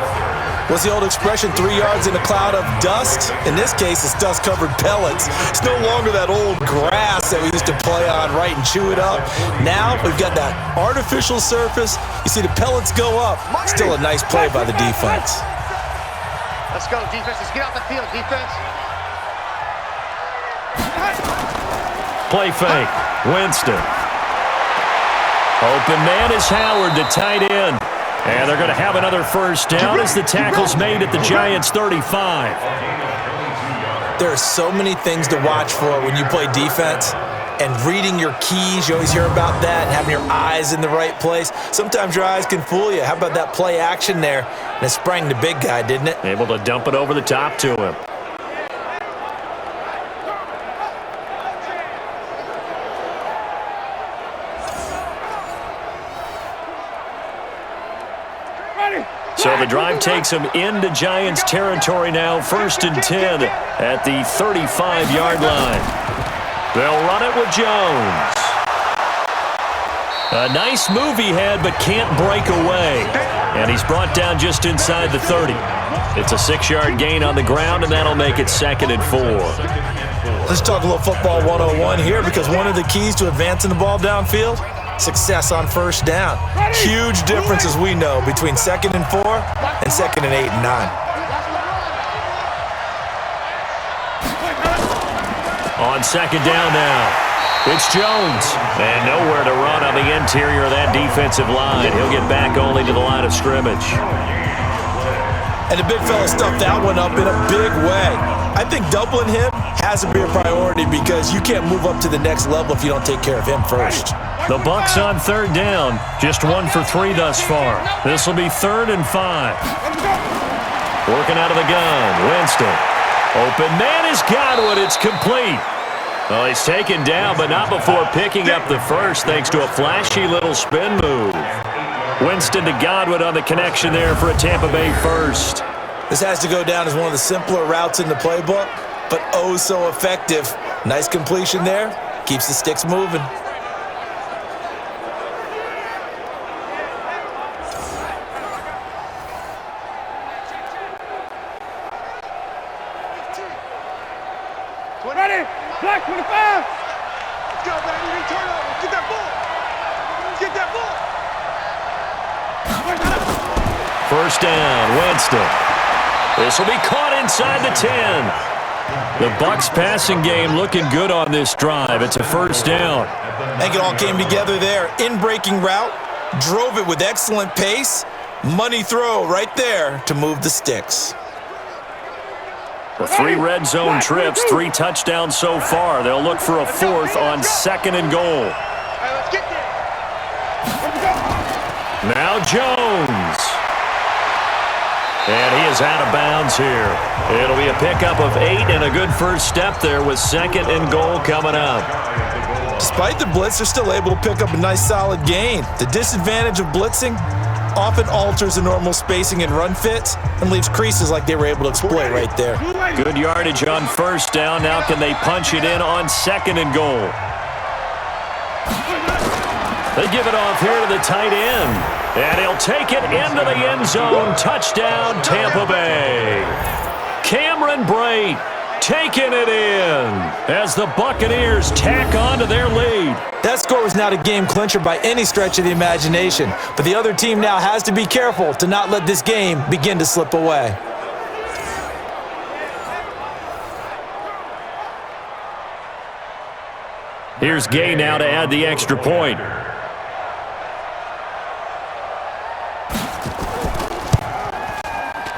What's the old expression, 3 yards in a cloud of dust? In this case, it's dust-covered pellets. It's no longer that old grass that we used to play on, right, and chew it up. Now we've got that artificial surface. You see the pellets go up. Still a nice play by the defense. Let's go, defense. Let's get out the field, defense. Play fake. Winston. Open man is Howard, the tight end. And they're going to have another first down as the tackle's made at the Giants' 35. There are so many things to watch for when you play defense. And reading your keys, you always hear about that, and having your eyes in the right place. Sometimes your eyes can fool you. How about that play action there? And it sprang the big guy, didn't it? Able to dump it over the top to him. So the drive takes him into Giants territory now, 1st and 10 at the 35-yard line. They'll run it with Jones. A nice move he had, but can't break away. And he's brought down just inside the 30. It's a 6-yard gain on the ground, and that'll make it 2nd and 4. Let's talk a little football 101 here, because one of the keys to advancing the ball downfield, success on first down. Huge difference, as we know, between 2nd and 4 and 2nd and 8 and 9. On 2nd down now, it's Jones. And nowhere to run on the interior of that defensive line. He'll get back only to the line of scrimmage. And the big fella stuffed that one up in a big way. I think doubling him has to be a priority because you can't move up to the next level if you don't take care of him first. The Bucs on 3rd down. Just 1 for 3 thus far. This will be 3rd and 5. Working out of the gun. Winston. Open man is Godwin. It's complete. Well, he's taken down, but not before picking up the first thanks to a flashy little spin move. Winston to Godwin on the connection there for a Tampa Bay first. This has to go down as one of the simpler routes in the playbook, but oh so effective. Nice completion there. Keeps the sticks moving. Ready? Black 25. Let's go, baby. Turn over. Get that ball. Get that ball. First down, Winston. This will be caught inside the 10. The Bucs passing game looking good on this drive. It's a first down. I think it all came together there. In-breaking route, drove it with excellent pace. Money throw right there to move the sticks. The 3 red zone trips, 3 touchdowns so far. They'll look for a 4th on 2nd and goal. Hey, let's get there. Now Jones. And he is out of bounds here. It'll be a pickup of 8 and a good first step there with 2nd and goal coming up. Despite the blitz, they're still able to pick up a nice solid gain. The disadvantage of blitzing often alters the normal spacing and run fits and leaves creases like they were able to exploit right there. Good yardage on first down. Now can they punch it in on 2nd and goal? They give it off here to the tight end. And he'll take it into the end zone. Touchdown, Tampa Bay. Cameron Brate taking it in as the Buccaneers tack on to their lead. That score was not a game clincher by any stretch of the imagination, but the other team now has to be careful to not let this game begin to slip away. Here's Gay now to add the extra point.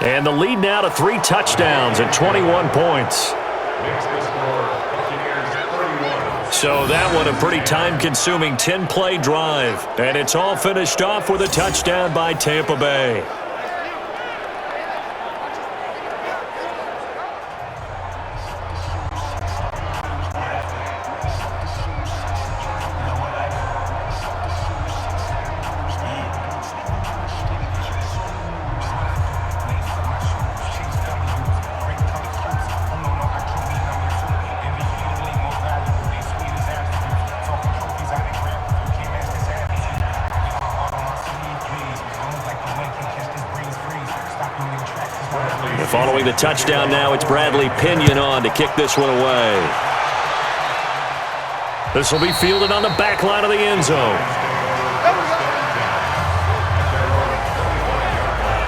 And the lead now to 3 touchdowns and 21 points. So that one a pretty time-consuming 10-play drive. And it's all finished off with a touchdown by Tampa Bay. Following the touchdown now, it's Bradley Pinion on to kick this one away. This will be fielded on the back line of the end zone.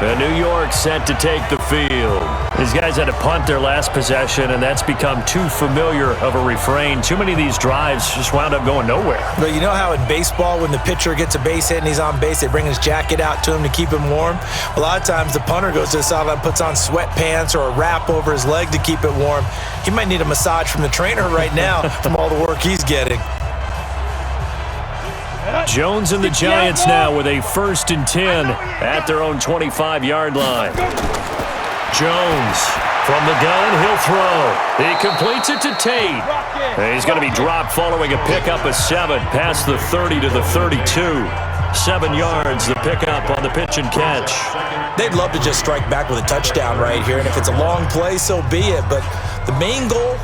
And New York set to take the field. These guys had to punt their last possession, and that's become too familiar of a refrain. Too many of these drives just wound up going nowhere. But you know how in baseball, when the pitcher gets a base hit and he's on base, they bring his jacket out to him to keep him warm? A lot of times the punter goes to the sideline, puts on sweatpants or a wrap over his leg to keep it warm. He might need a massage from the trainer right now from all the work he's getting. Jones and the Giants now with a 1st and 10 at their own 25-yard line. Jones from the gun, he'll throw. He completes it to Tate. And he's going to be dropped following a pickup of 7 past the 30 to the 32. 7 yards, the pickup on the pitch and catch. They'd love to just strike back with a touchdown right here, and if it's a long play, so be it. But the main goal,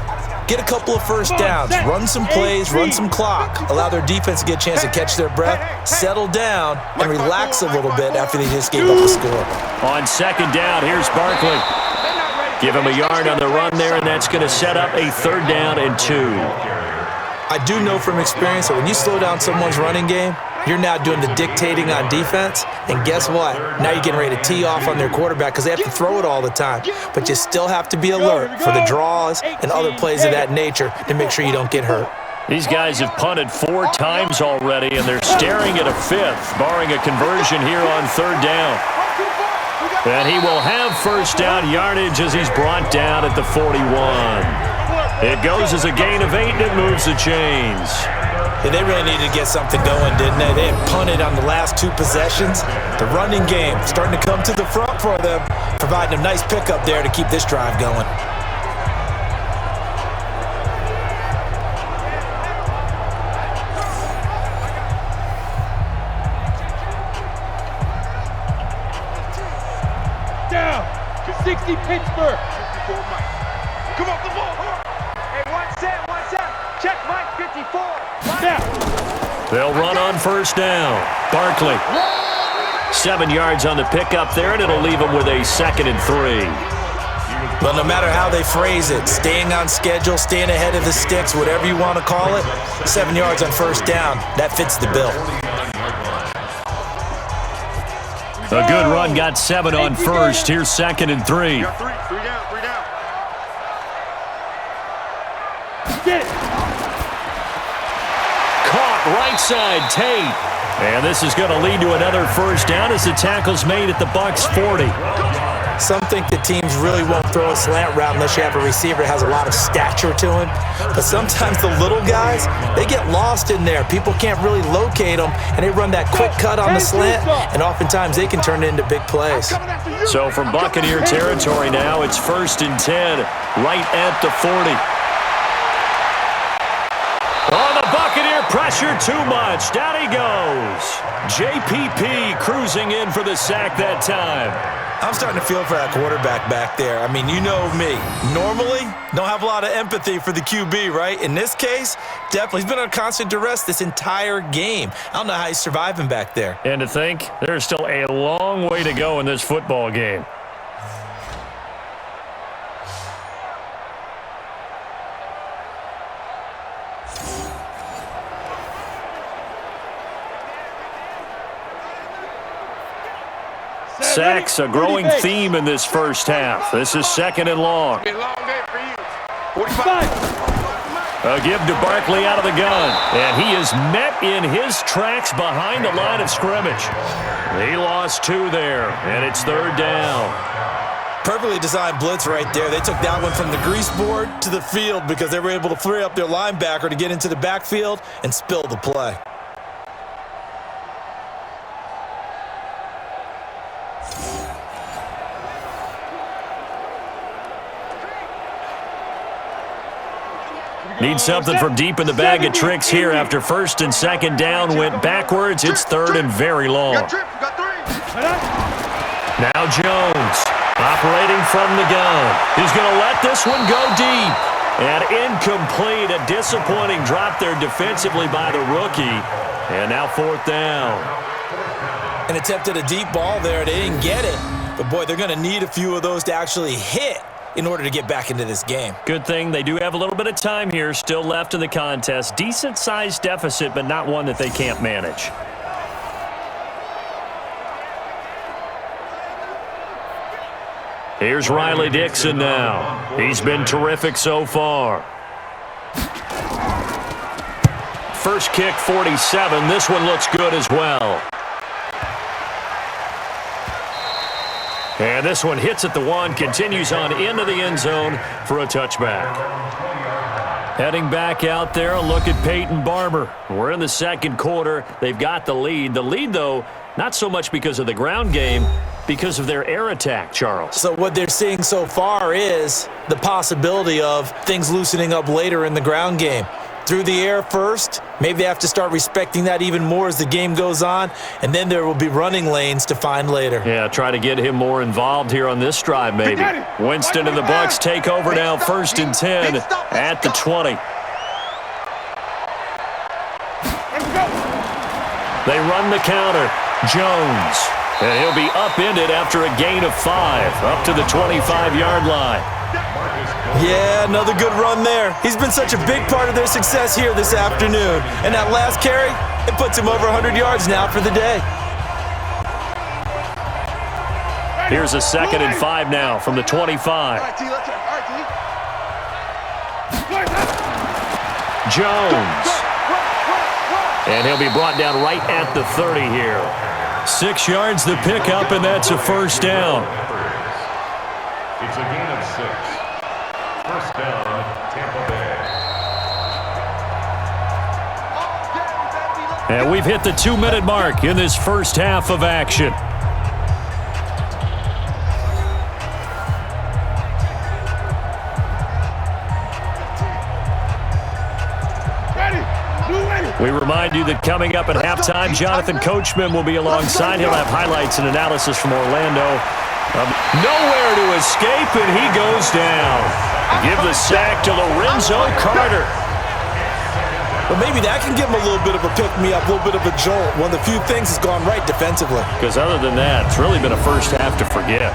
get a couple of first downs, run some plays, run some clock, allow their defense to get a chance to catch their breath, settle down, and relax a little bit after they just gave up the score. On 2nd down, here's Barkley. Give him a yard on the run there, and that's going to set up a 3rd down and 2. I do know from experience that when you slow down someone's running game, you're now doing the dictating on defense, and guess what? Now you're getting ready to tee off on their quarterback because they have to throw it all the time. But you still have to be alert for the draws and other plays of that nature to make sure you don't get hurt. These guys have punted 4 times already, and they're staring at a 5th, barring a conversion here on 3rd down. And he will have 1st down yardage as he's brought down at the 41. It goes as a gain of 8, and it moves the chains. Yeah, they really needed to get something going, didn't they? They had punted on the last 2 possessions. The running game starting to come to the front for them, providing a nice pickup there to keep this drive going. Down to 60 Pittsburgh. 54 Mike. Come off the ball. Hey, 1 set. Check Mike 54. Now. They'll run on 1st down. Barkley. 7 yards on the pickup there, and it'll leave them with a 2nd and 3. But no matter how they phrase it, staying on schedule, staying ahead of the sticks, whatever you want to call it, 7 yards on 1st down, that fits the bill. A good run, got 7 on 1st. Here's 2nd and 3. Three down. Caught right side, Tate. And this is going to lead to another 1st down as the tackle's made at the Bucs 40. Some think that teams really won't throw a slant route unless you have a receiver that has a lot of stature to him. But sometimes the little guys, they get lost in there. People can't really locate them, and they run that quick cut on the slant, and oftentimes they can turn it into big plays. So from Buccaneer territory now, it's 1st and 10, right at the 40. Oh, the Buccaneer pressure too much. Down he goes. JPP cruising in for the sack that time. I'm starting to feel for that quarterback back there. I mean, you know me. Normally, don't have a lot of empathy for the QB, right? In this case, definitely. He's been under constant duress this entire game. I don't know how he's surviving back there. And to think, there's still a long way to go in this football game. Sacks, a growing theme in this 1st half. This is 2nd and long. A give to Barkley out of the gun. And he is met in his tracks behind the line of scrimmage. He lost 2 there, and it's 3rd down. Perfectly designed blitz right there. They took that one from the grease board to the field because they were able to free up their linebacker to get into the backfield and spill the play. Need something from deep in the bag of tricks here after 1st and 2nd down went backwards. It's 3rd and very long. Now Jones operating from the gun. He's going to let this one go deep. And incomplete. A disappointing drop there defensively by the rookie. And now 4th down. And attempted a deep ball there. They didn't get it. But, boy, they're going to need a few of those to actually hit in order to get back into this game. Good thing they do have a little bit of time here still left in the contest. Decent-sized deficit, but not one that they can't manage. Here's Riley Dixon now. He's been terrific so far. First kick, 47. This one looks good as well. And this one hits at the 1, continues on into the end zone for a touchback. Heading back out there, a look at Peyton Barber. We're in the second quarter. They've got the lead. The lead, though, not so much because of the ground game, because of their air attack, Charles. So what they're seeing so far is the possibility of things loosening up later in the ground game. Through the air first, maybe they have to start respecting that even more as the game goes on, and then there will be running lanes to find later. Yeah, try to get him more involved here on this drive, maybe. Winston and the Bucs take over now, 1st and 10 at the 20. They run the counter. Jones. And he'll be upended after a gain of 5, up to the 25-yard line. Yeah, another good run there. He's been such a big part of their success here this afternoon. And that last carry, it puts him over 100 yards now for the day. Here's a 2nd and 5 now from the 25. Jones. And he'll be brought down right at the 30 here. 6 yards the pickup, and that's a first down. It's a gain of 6. First down, Tampa Bay. And we've hit the 2-minute mark in this first half of action. We remind you that coming up at halftime, Jonathan Coachman will be alongside. He'll have highlights and analysis from Orlando. Nowhere to escape, and he goes down. Give the sack to Lorenzo Carter. Well, maybe that can give him a little bit of a pick-me-up, a little bit of a jolt. One of the few things that's gone right defensively. Because other than that, it's really been a first half to forget.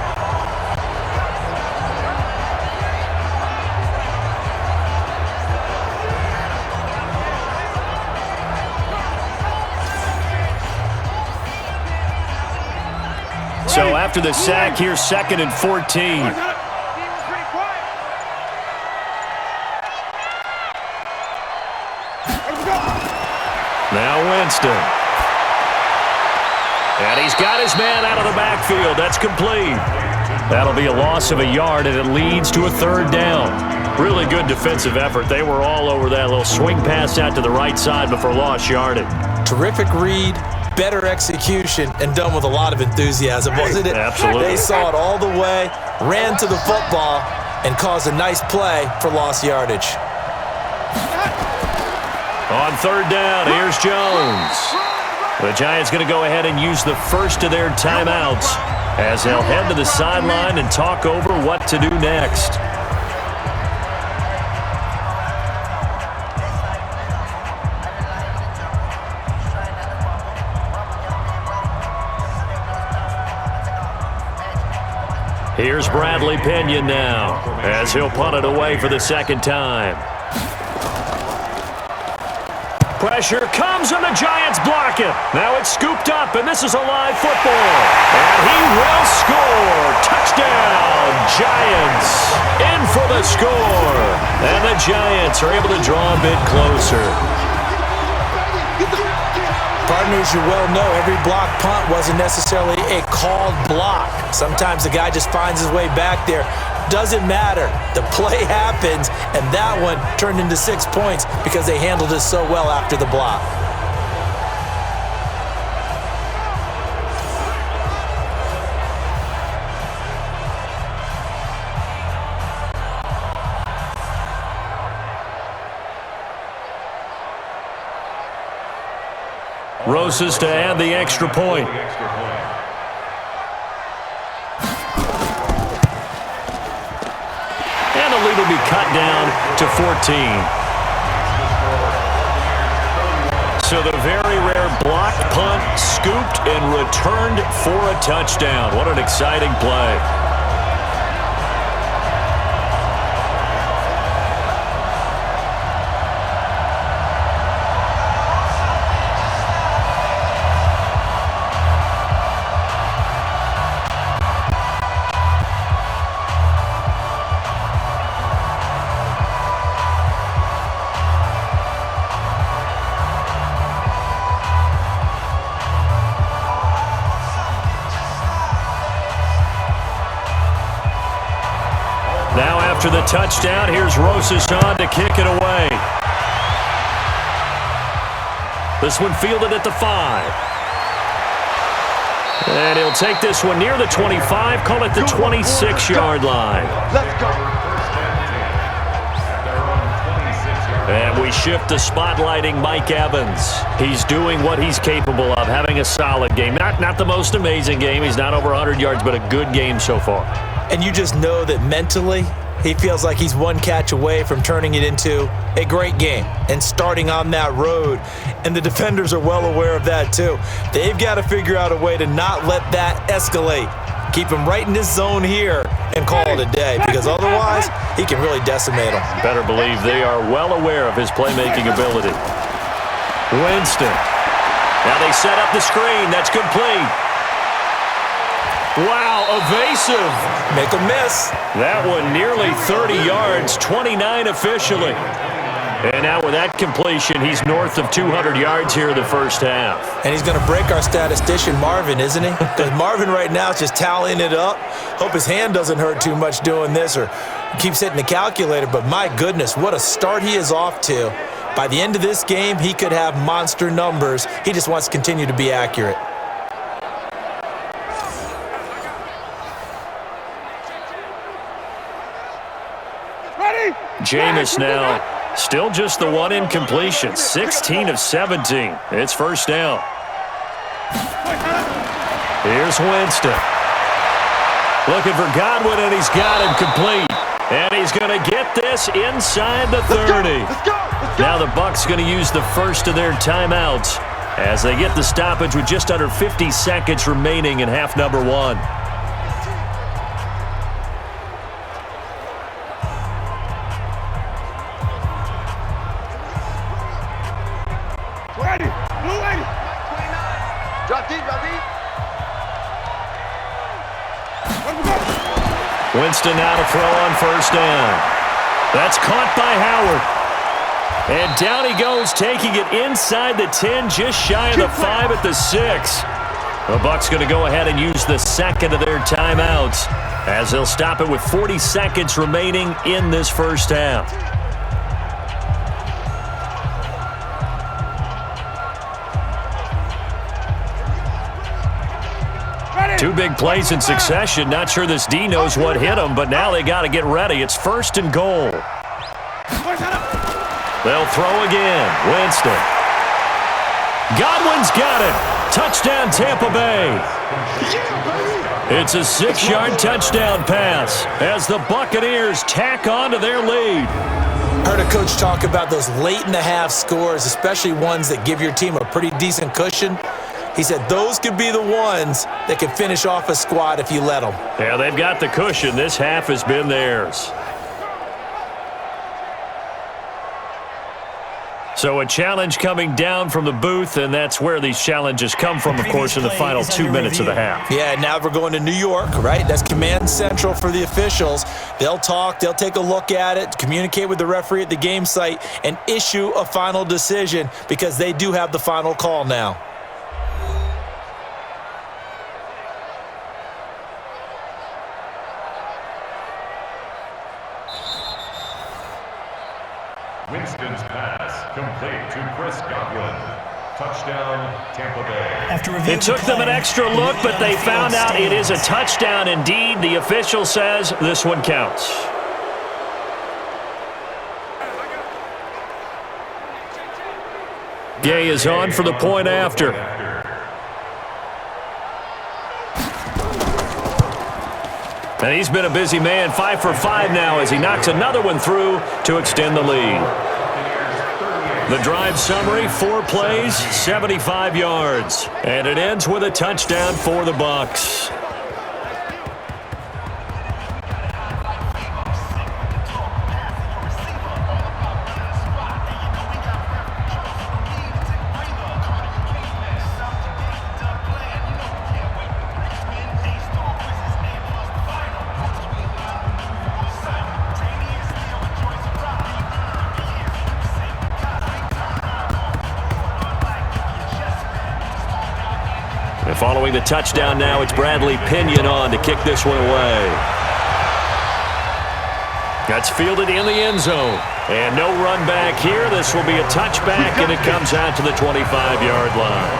So after the sack, here's 2nd and 14. Now Winston. And he's got his man out of the backfield. That's complete. That'll be a loss of a yard, and it leads to a 3rd down. Really good defensive effort. They were all over that little swing pass out to the right side before lost yardage. Terrific read. Better execution, and done with a lot of enthusiasm, wasn't it? Absolutely. They saw it all the way, ran to the football, and caused a nice play for lost yardage. On 3rd down, here's Jones. The Giants going to go ahead and use the first of their timeouts as they'll head to the sideline and talk over what to do next. Here's Bradley Pinion now as he'll punt it away for the 2nd time. Pressure comes and the Giants block it. Now it's scooped up and this is a live football. And he will score. Touchdown, Giants. In for the score. And the Giants are able to draw a bit closer. Partners, you well know every block punt wasn't necessarily a called block. Sometimes the guy just finds his way back there. Doesn't matter. The play happens, and that one turned into 6 points because they handled it so well after the block. Rosas to add the extra point. And the lead will be cut down to 14. So the very rare blocked punt, scooped, and returned for a touchdown. What an exciting play. Now after the touchdown, here's Rosas on to kick it away. This one fielded at the 5. And he'll take this one near the 25, call it the 26-yard line. Let's go. And we shift to spotlighting Mike Evans. He's doing what he's capable of, having a solid game. Not the most amazing game. He's not over 100 yards, but a good game so far. And you just know that mentally, he feels like he's one catch away from turning it into a great game and starting on that road. And the defenders are well aware of that too. They've got to figure out a way to not let that escalate. Keep him right in this zone here and call it a day, because otherwise he can really decimate them. Better believe they are well aware of his playmaking ability. Winston. Now they set up the screen. That's complete. Wow, evasive. Make a miss. That one nearly 30 yards, 29 officially. And now with that completion, he's north of 200 yards here in the first half. And he's going to break our statistician, Marvin, isn't he? Because Marvin right now is just tallying it up. Hope his hand doesn't hurt too much doing this or keeps hitting the calculator. But my goodness, what a start he is off to. By the end of this game, he could have monster numbers. He just wants to continue to be accurate. Jameis now, still just the one incompletion, 16 of 17. It's first down. Here's Winston. Looking for Godwin, and he's got him complete. And he's going to get this inside the 30. Let's go. Now the Bucs going to use the first of their timeouts as they get the stoppage with just under 50 seconds remaining in half number 1. Winston now to throw on first down. That's caught by Howard. And down he goes, taking it inside the 10, just shy of the 5 at the 6. The Bucs going to go ahead and use the second of their timeouts as they'll stop it with 40 seconds remaining in this first half. Two big plays in succession. Not sure this D knows what hit him, but now they got to get ready. It's first and goal. They'll throw again. Winston. Godwin's got it. Touchdown, Tampa Bay. It's a 6-yard touchdown pass as the Buccaneers tack on to their lead. Heard a coach talk about those late-in-the-half scores, especially ones that give your team a pretty decent cushion. He said those could be the ones that can finish off a squad if you let them. Yeah, they've got the cushion. This half has been theirs. So a challenge coming down from the booth, and that's where these challenges come from, of course, in the final 2 minutes of the half. Yeah, now we're going to New York, right? That's command central for the officials. They'll talk, they'll take a look at it, communicate with the referee at the game site, and issue a final decision because they do have the final call now. Winston's pass complete to Chris Godwin. Touchdown, Tampa Bay. It took them an extra look, but they found out it is a touchdown indeed. The official says this one counts. Gay is on for the point after. And he's been a busy man, 5 for 5 now as he knocks another one through to extend the lead. The drive summary, 4 plays, 75 yards. And it ends with a touchdown for the Bucs. And following the touchdown now, it's Bradley Pinion on to kick this one away. That's fielded in the end zone. And no run back here. This will be a touchback, and it comes out to the 25-yard line.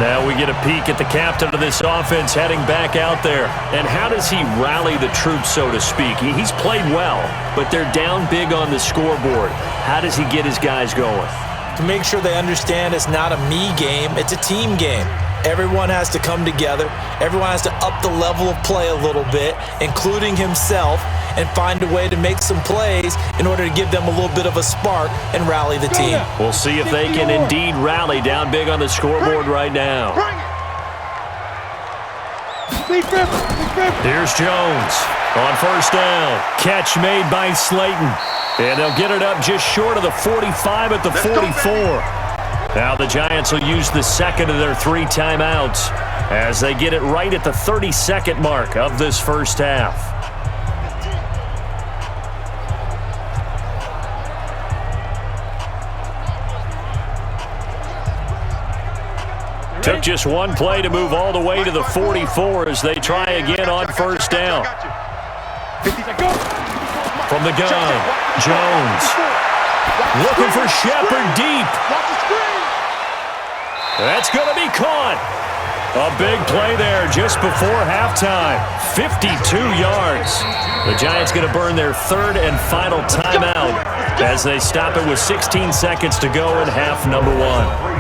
Now we get a peek at the captain of this offense heading back out there. And how does he rally the troops, so to speak? He's played well, but they're down big on the scoreboard. How does he get his guys going? To make sure they understand it's not a me game, it's a team game. Everyone has to come together. Everyone has to up the level of play a little bit, including himself, and find a way to make some plays in order to give them a little bit of a spark and rally the team. We'll see if they can indeed rally down big on the scoreboard right now. Here's Jones on first down. Catch made by Slayton. And they'll get it up just short of the 45 at the 44. Now the Giants will use the second of their 3 timeouts as they get it right at the 32nd mark of this first half. Took just one play to move all the way to the 44 as they try again on first down. From the gun, Jones looking for Shepard deep. That's going to be caught. A big play there just before halftime. 52 yards. The Giants going to burn their 3rd and final timeout as they stop it with 16 seconds to go in half number 1.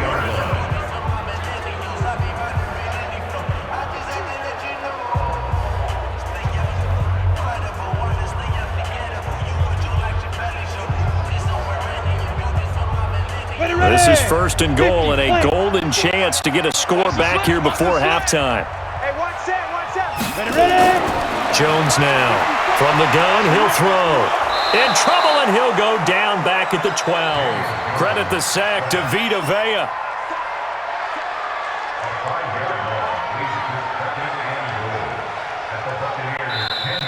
This is 1st and goal and a golden chance to get a score back here before halftime. Hey, one set. Jones now. From the gun, he'll throw. In trouble, and he'll go down back at the 12. Credit the sack to Vita Vea.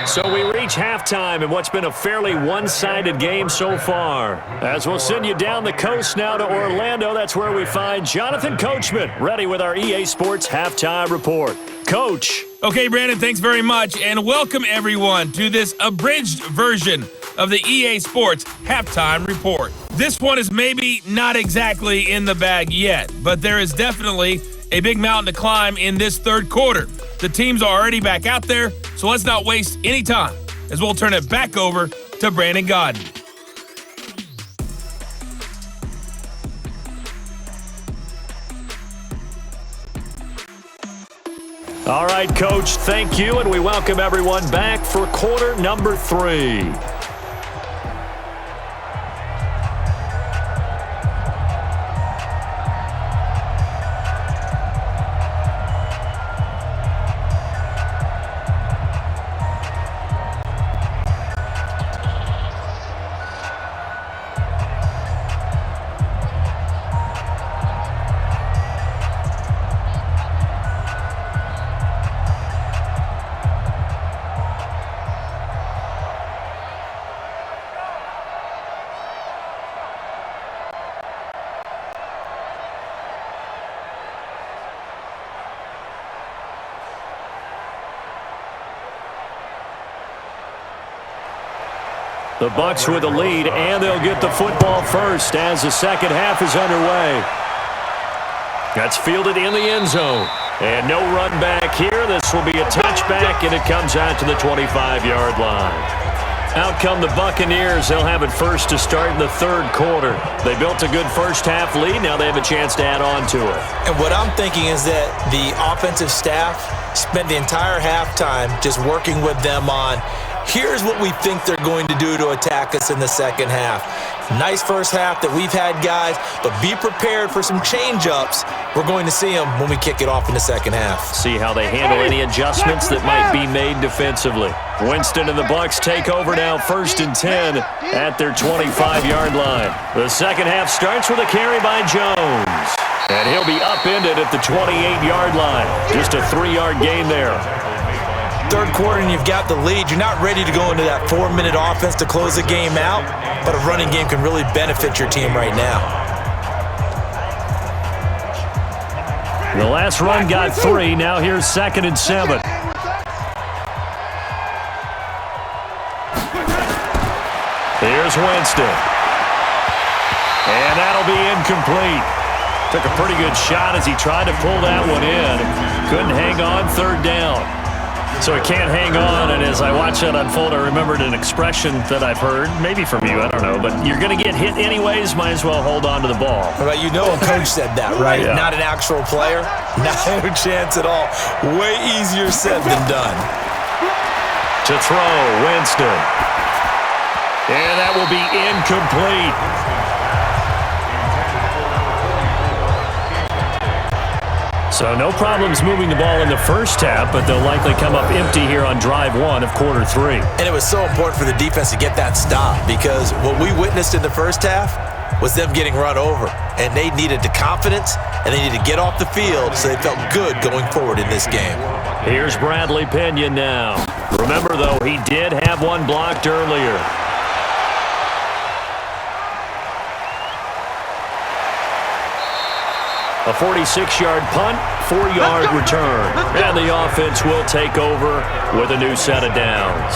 So we reach halftime in what's been a fairly one-sided game so far. As we'll send you down the coast now to Orlando, that's where we find Jonathan Coachman ready with our EA Sports Halftime Report. Coach. Okay, Brandon, thanks very much, and welcome everyone to this abridged version of the EA Sports Halftime Report. This one is maybe not exactly in the bag yet, but there is definitely a big mountain to climb in this 3rd quarter. The teams are already back out there, so let's not waste any time as we'll turn it back over to Brandon Godden. All right, Coach, thank you, and we welcome everyone back for quarter number 3. The Bucs with the lead, and they'll get the football first as the second half is underway. That's fielded in the end zone. And no run back here. This will be a touchback, and it comes out to the 25-yard line. Out come the Buccaneers. They'll have it first to start in the 3rd quarter. They built a good first half lead. Now they have a chance to add on to it. And what I'm thinking is that the offensive staff spent the entire halftime just working with them on Here's what we think they're going to do to attack us in the second half. Nice first half that we've had, guys, but be prepared for some change-ups. We're going to see them when we kick it off in the second half. See how they handle any adjustments that might be made defensively. Winston and the Bucs take over now, 1st and 10 at their 25-yard line. The second half starts with a carry by Jones. And he'll be upended at the 28-yard line. Just a 3-yard gain there. Third quarter and you've got the lead. You're not ready to go into that 4-minute offense to close the game out, but a running game can really benefit your team right now. The last run got 3. Now here's 2nd and 7. Here's Winston. And that'll be incomplete. Took a pretty good shot as he tried to pull that one in. Couldn't hang on, 3rd down. So he can't hang on, and as I watch that unfold, I remembered an expression that I've heard, maybe from you, I don't know, but you're going to get hit anyways, might as well hold on to the ball. Well, you know a coach said that, right? Yeah. Not an actual player. No chance at all. Way easier said than done. To throw, Winston. And that will be incomplete. So no problems moving the ball in the first half, but they'll likely come up empty here on drive 1 of quarter 3. And it was so important for the defense to get that stop because what we witnessed in the first half was them getting run over. And they needed the confidence, and they needed to get off the field so they felt good going forward in this game. Here's Bradley Pinion now. Remember, though, he did have one blocked earlier. A 46-yard punt, 4-yard return. And the offense will take over with a new set of downs.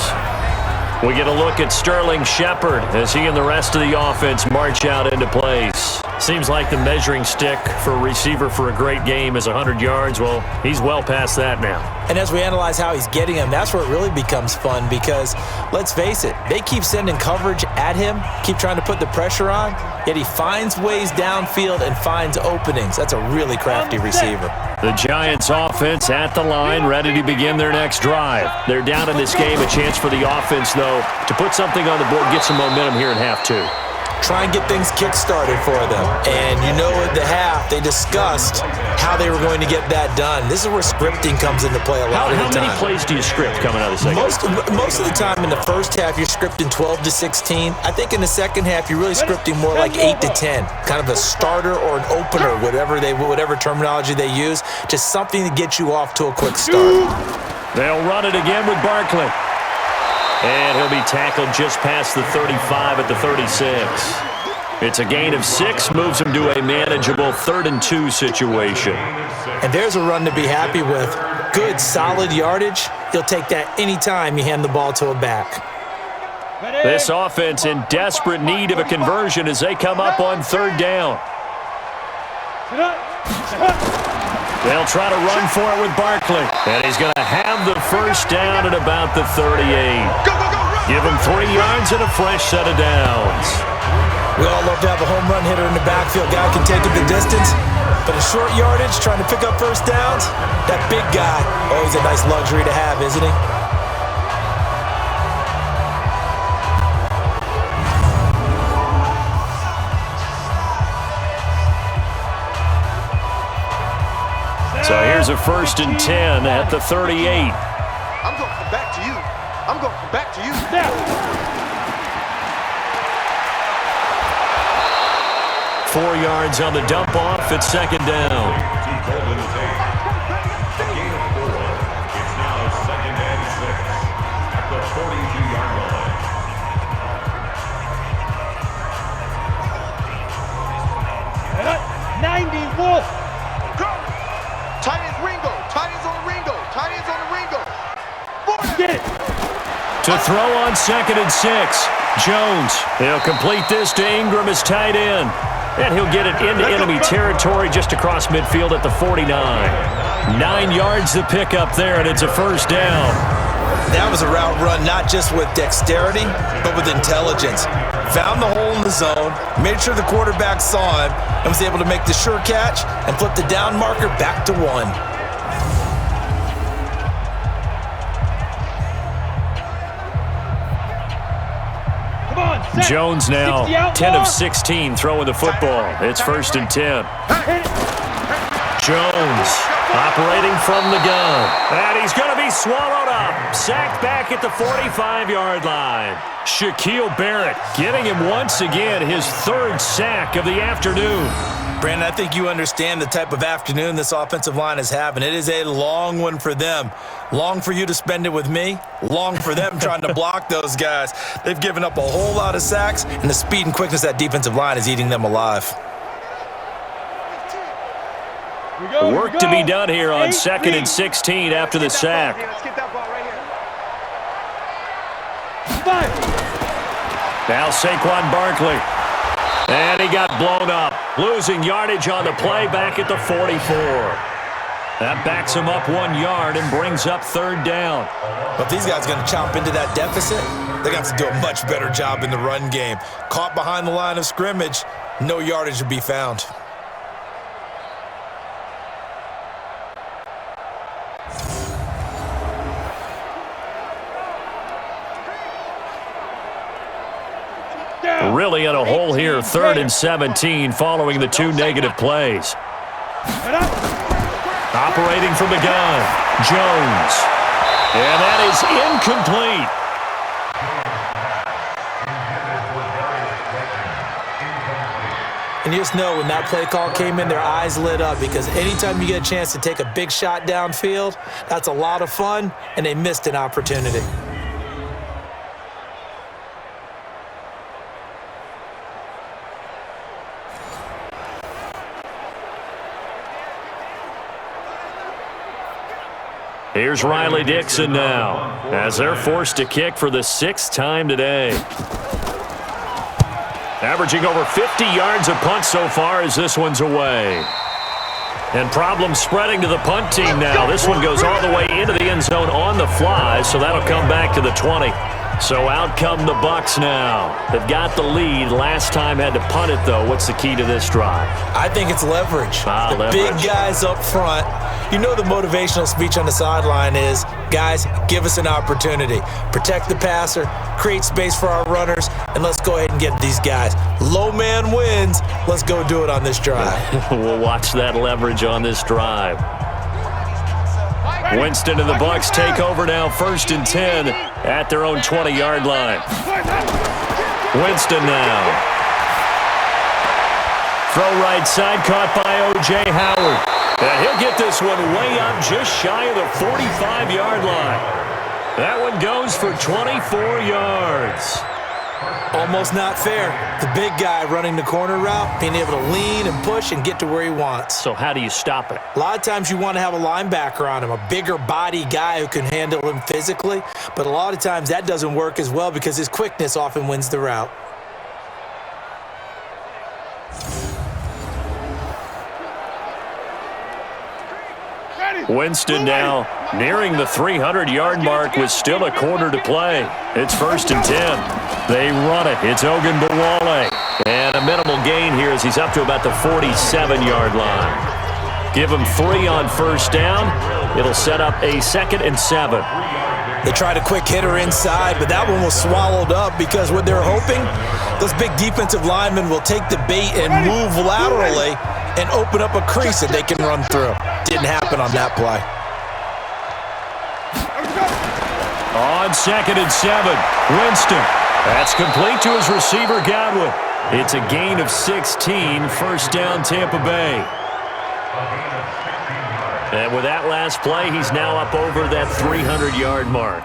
We get a look at Sterling Shepard as he and the rest of the offense march out into place. Seems like the measuring stick for a receiver for a great game is 100 yards. Well, he's well past that now. And as we analyze how he's getting them, that's where it really becomes fun because, let's face it, they keep sending coverage at him, keep trying to put the pressure on, yet he finds ways downfield and finds openings. That's a really crafty receiver. The Giants offense at the line, ready to begin their next drive. They're down in this game, a chance for the offense, though, to put something on the board, get some momentum here in half 2. Try and get things kick-started for them. And you know at the half, they discussed how they were going to get that done. This is where scripting comes into play a lot of the time. How many plays do you script coming out of the second half? Most of the time in the first half, you're scripting 12 to 16. I think in the second half, you're really scripting more like 8 to 10. Kind of a starter or an opener, whatever terminology they use. Just something to get you off to a quick start. They'll run it again with Barkley. And he'll be tackled just past the 35 at the 36. It's a gain of 6, moves him to a manageable 3rd and 2 situation. And there's a run to be happy with. Good, solid yardage. He'll take that anytime you hand the ball to a back. This offense in desperate need of a conversion as they come up on 3rd down. They'll try to run for it with Barkley. And he's going to have the first down at about the 38. Give him 3 yards and a fresh set of downs. We all love to have a home run hitter in the backfield. Guy can take it the distance. But a short yardage, trying to pick up first downs, that big guy, always a nice luxury to have, isn't he? So here's a 1st and 10 at the 38. I'm going to come back to you. I'm going to come back to you. Now. 4 yards on the dump off at 2nd down. A gain of 4. It's now 2nd and 6 at the 42-yard line. 90 Wolf. Go. Tight ends Ringo. Tight ends on the Ringo. Tight ends on the Ringo. Get it. To throw on 2nd and 6. Jones. He'll complete this to Ingram as tight end. And he'll get it into enemy territory just across midfield at the 49. 9 yards to pick up there, and it's a first down. That was a route run not just with dexterity, but with intelligence. Found the hole in the zone, made sure the quarterback saw him, and was able to make the sure catch and flip the down marker back to 1. Jones now 10 of 16 throwing the football. It's 1st and 10. Jones operating from the gun. And he's going to be swallowed up. Sacked back at the 45-yard line. Shaquille Barrett getting him once again his 3rd sack of the afternoon. Brandon, I think you understand the type of afternoon this offensive line is having. It is a long one for them. Long for you to spend it with me. Long for them trying to block those guys. They've given up a whole lot of sacks, and the speed and quickness of that defensive line is eating them alive. Work to be done here on 2nd and 16 after the sack. Let's get that ball right here. Now Saquon Barkley. And he got blown up. Losing yardage on the play back at the 44. That backs him up 1 yard and brings up 3rd down. But if these guys are going to chomp into that deficit, they're going to have to do a much better job in the run game. Caught behind the line of scrimmage, no yardage to be found. Really in a hole here, 3rd and 17 following the 2 negative plays. Operating from the gun, Jones. And that is incomplete. And you just know when that play call came in, their eyes lit up because anytime you get a chance to take a big shot downfield, that's a lot of fun, and they missed an opportunity. Here's Riley Dixon now as they're forced to kick for the 6th time today. Averaging over 50 yards a punt so far as this one's away. And problems spreading to the punt team now. This one goes all the way into the end zone on the fly, so that'll come back to the 20. So out come the Bucs now. They've got the lead. Last time had to punt it, though. What's the key to this drive? I think it's leverage. Leverage. Big guys up front. You know the motivational speech on the sideline is, guys, give us an opportunity. Protect the passer, create space for our runners, and let's go ahead and get these guys. Low man wins. Let's go do it on this drive. We'll watch that leverage on this drive. Winston and the Bucs take over now, 1st and 10 at their own 20-yard line. Winston now. Throw right side, caught by O.J. Howard. And he'll get this one way up just shy of the 45-yard line. That one goes for 24 yards. Almost not fair. The big guy running the corner route, being able to lean and push and get to where he wants. So how do you stop it? A lot of times you want to have a linebacker on him, a bigger body guy who can handle him physically. But a lot of times that doesn't work as well because his quickness often wins the route. Winston now nearing the 300-yard mark with still a quarter to play. It's 1st and 10. They run it. It's Ogunbowale. And a minimal gain here as he's up to about the 47-yard line. Give him 3 on 1st down. It'll set up a 2nd and 7. They tried a quick hitter inside, but that one was swallowed up because what they're hoping, those big defensive linemen will take the bait and move laterally and open up a crease that they can run through. Didn't happen on that play. On 2nd and 7, Winston. That's complete to his receiver, Godwin. It's a gain of 16, 1st down, Tampa Bay. And with that last play, he's now up over that 300-yard mark.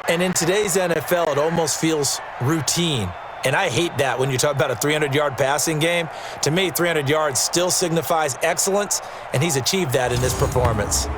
And in today's NFL, it almost feels routine. And I hate that when you talk about a 300-yard passing game. To me, 300 yards still signifies excellence, and he's achieved that in this performance.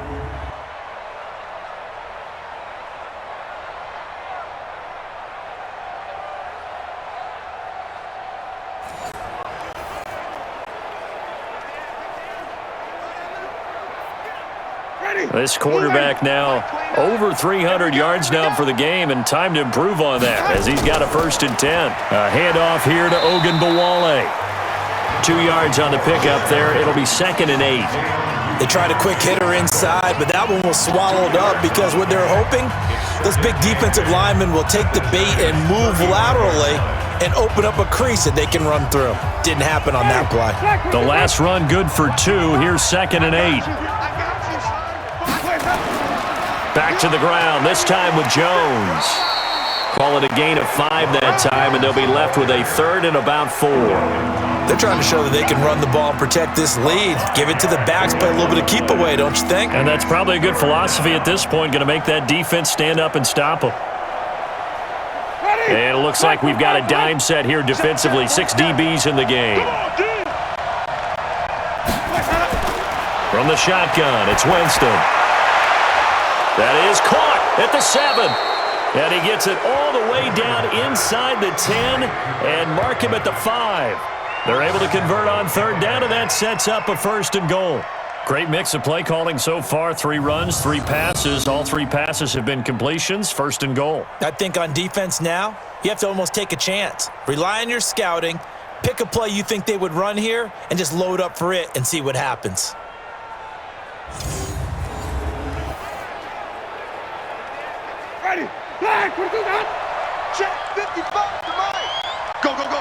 This quarterback now over 300 yards now for the game, and time to improve on that as he's got a 1st and 10. A handoff here to Ogunbowale. 2 yards on the pickup there. It'll be 2nd and 8. They tried a quick hitter inside, but that one was swallowed up because what they're hoping, those big defensive linemen will take the bait and move laterally and open up a crease that they can run through. Didn't happen on that play. The last run good for 2. Here's 2nd and 8. Back to the ground, this time with Jones. Call it a gain of 5 that time, and they'll be left with a 3rd and about 4. They're trying to show that they can run the ball and protect this lead. Give it to the backs, play a little bit of keep away, don't you think? And that's probably a good philosophy at this point, going to make that defense stand up and stop them. And it looks like we've got a dime set here defensively. 6 DBs in the game. From the shotgun, it's Winston. That is caught at the 7. And he gets it all the way down inside the 10 and mark him at the 5. They're able to convert on 3rd down, and that sets up a 1st and goal. Great mix of play calling so far. 3 runs, 3 passes. All 3 passes have been completions. 1st and goal. I think on defense now, you have to almost take a chance. Rely on your scouting. Pick a play you think they would run here and just load up for it and see what happens. Ready. Flag. What do you got? Check 55 to mine. Go, go, go.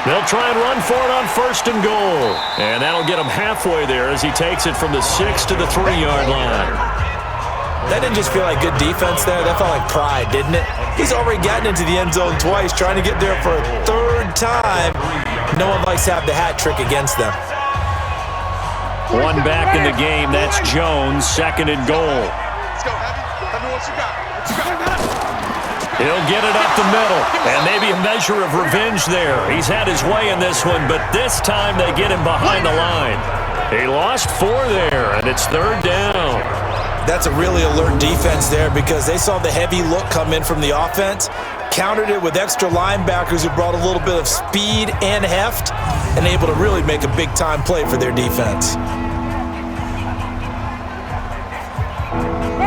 They'll try and run for it on 1st and goal. And that'll get him halfway there as he takes it from the 6 to the 3-yard line. That didn't just feel like good defense there. That felt like pride, didn't it? He's already gotten into the end zone twice, trying to get there for a 3rd time. No one likes to have the hat trick against them. One back in the game. That's Jones. 2nd and goal. Let's go, Heavy. Tell me what you got. What you got? He'll get it up the middle, and maybe a measure of revenge there. He's had his way in this one, but this time they get him behind the line. He lost 4 there, and it's 3rd down. That's a really alert defense there because they saw the heavy look come in from the offense, countered it with extra linebackers who brought a little bit of speed and heft, and able to really make a big-time play for their defense.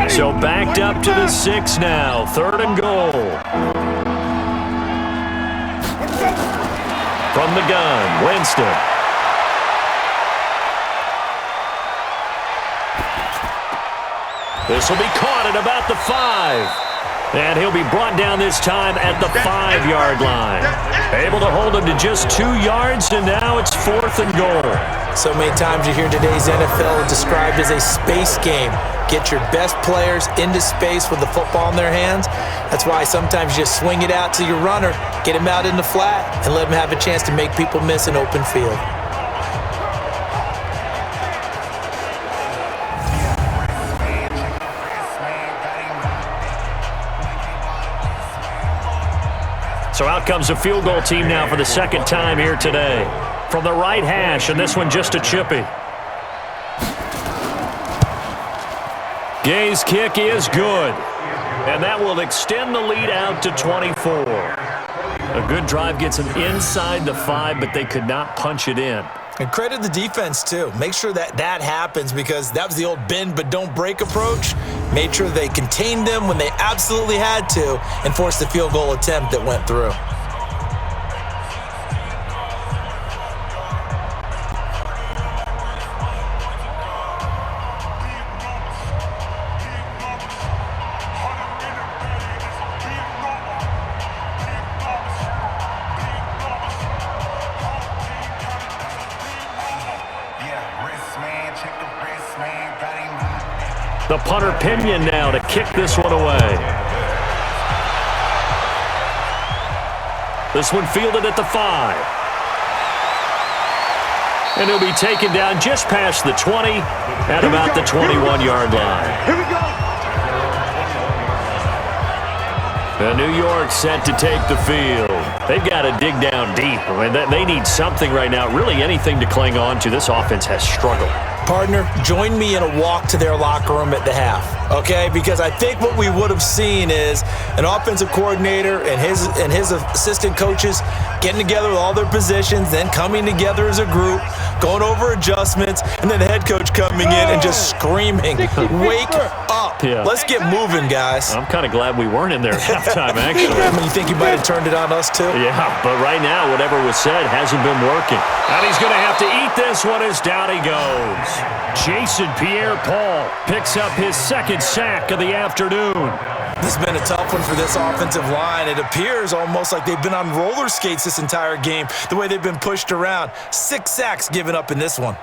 So backed up to the 6 now. 3rd and goal. From the gun, Winston. This will be caught at about the 5. And he'll be brought down this time at the 5-yard line. Able to hold him to just 2 yards, and now it's 4th and goal. So many times you hear today's NFL described as a space game. Get your best players into space with the football in their hands. That's why sometimes you just swing it out to your runner, get him out in the flat, and let him have a chance to make people miss an open field. So out comes a field goal team now for the 2nd time here today. From the right hash, and this one just a chippy. Gay's kick is good. And that will extend the lead out to 24. A good drive gets them inside the 5, but they could not punch it in. And credit the defense, too. Make sure that happens because that was the old bend but don't break approach. Made sure they contained them when they absolutely had to and forced the field goal attempt that went through. The punter Pinion now to kick this one away. This one fielded at the 5. And he'll be taken down just past the 20 at about the 21-yard line. Here we go. And New York set to take the field. They've got to dig down deep. I mean, they need something right now, really anything to cling on to. This offense has struggled. Partner, join me in a walk to their locker room at the half, okay? Because I think what we would have seen is an offensive coordinator and his assistant coaches getting together with all their positions, then coming together as a group, going over adjustments, and then the head coach coming in and just screaming, "Wake up! Yeah. Let's get moving, guys." I'm kind of glad we weren't in there at halftime, actually. You think you might have turned it on us, too? Yeah, but right now, whatever was said hasn't been working. And he's going to have to eat this one as down he goes. Jason Pierre-Paul picks up his second sack of the afternoon. This has been a tough one for this offensive line. It appears almost like they've been on roller skates this entire game, the way they've been pushed around. 6 sacks given up in this one.